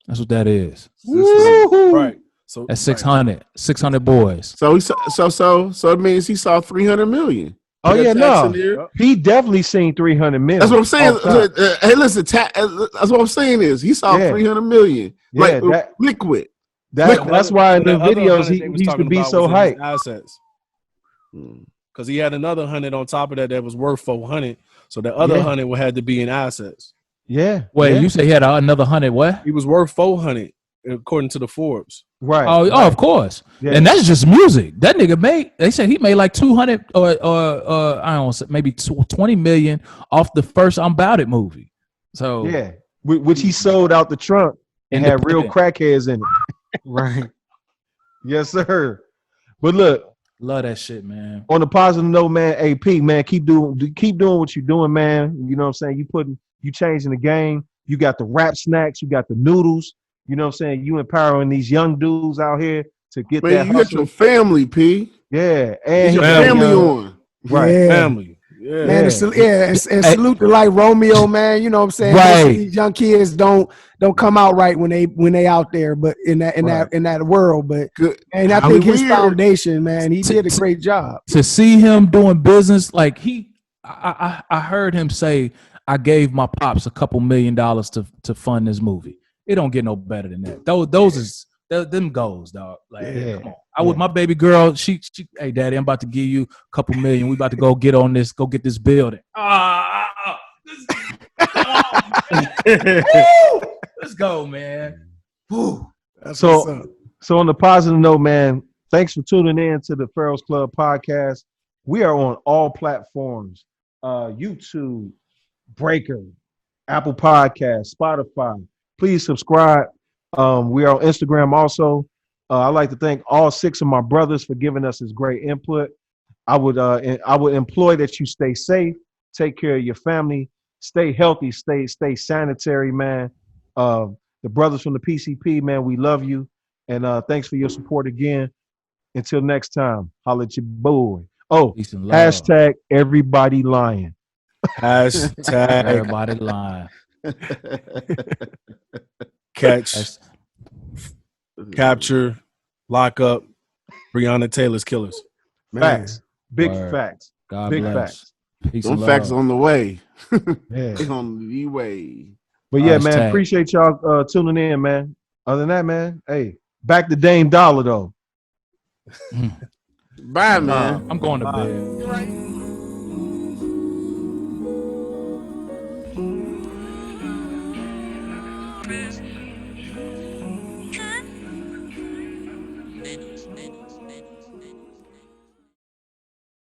Speaker 1: That's what that is.
Speaker 6: Right. So
Speaker 1: that's 600 boys.
Speaker 3: So it means he saw 300 million.
Speaker 2: Oh yeah, no. He definitely seen 300 million.
Speaker 3: That's what I'm saying. Hey, listen, that's what I'm saying is he saw 300 million.
Speaker 2: Yeah,
Speaker 3: like liquid.
Speaker 2: That's why in the videos he used to be so hyped.
Speaker 6: Assets. Because he had another 100 on top of that was worth 400. So the other 100 had to be in assets.
Speaker 2: Yeah.
Speaker 1: Wait, you say he had another 100? What?
Speaker 6: He was worth 400 according to the Forbes.
Speaker 2: Right.
Speaker 1: Oh, of course. Yeah. And that's just music. That nigga they said he made like 200 or I don't know, maybe 20 million off the first I'm About It movie. So
Speaker 2: yeah, which he sold out the trunk and had real crackheads in it.
Speaker 5: Right.
Speaker 2: Yes, sir. But look,
Speaker 1: love that shit, man.
Speaker 2: On a positive note, man, AP, man, keep doing what you're doing, man. You know what I'm saying? You changing the game. You got the rap snacks, you got the noodles. You know what I'm saying? You empowering these young dudes out here to get
Speaker 3: Man,
Speaker 2: that
Speaker 3: you
Speaker 2: hustle.
Speaker 3: got your family, P.
Speaker 2: Yeah,
Speaker 3: Get
Speaker 2: and
Speaker 3: your
Speaker 2: he-
Speaker 3: family on.
Speaker 2: right.
Speaker 4: Yeah.
Speaker 6: Family. Yeah.
Speaker 4: Man, and salute to like Romeo, man. You know what I'm saying?
Speaker 1: Right.
Speaker 4: Most of these young kids don't come out right when they out there, but in that world. But
Speaker 3: Good.
Speaker 4: and I think his foundation, man, he did a great job.
Speaker 1: To see him doing business, like I heard him say, I gave my pops a couple $1 million to fund this movie. It don't get no better than that. Those is them goals, dog. Like, come on. I with my baby girl, she, hey, daddy, I'm about to give you a couple $1 million. We about to go get on this, go get this building. Let's go, man.
Speaker 2: So on the positive note, man, thanks for tuning in to the PHARAOHS Club podcast. We are on all platforms, YouTube, Breaker, Apple Podcasts, Spotify. Please subscribe. We are on Instagram also. I'd like to thank all 6 of my brothers for giving us this great input. I would employ that you stay safe, take care of your family, stay healthy, stay sanitary, man. The brothers from the PCP, man, we love you. And thanks for your support again. Until next time, holla at your boy. Oh, hashtag everybody lying.
Speaker 6: Hashtag
Speaker 1: everybody lying.
Speaker 6: Capture, lock up Breonna Taylor's killers.
Speaker 2: Facts. Big
Speaker 1: Word.
Speaker 2: facts.
Speaker 1: God
Speaker 2: Big
Speaker 1: bless.
Speaker 2: facts.
Speaker 1: Peace
Speaker 3: Some
Speaker 1: and
Speaker 3: facts
Speaker 1: love.
Speaker 3: on the way.
Speaker 2: Yeah.
Speaker 3: It's on the way.
Speaker 2: But yeah,
Speaker 1: Hashtag.
Speaker 2: man, appreciate y'all tuning in, man. Other than that, man, hey, back to Dame Dollar though.
Speaker 3: Bye, man.
Speaker 1: I'm going to bed.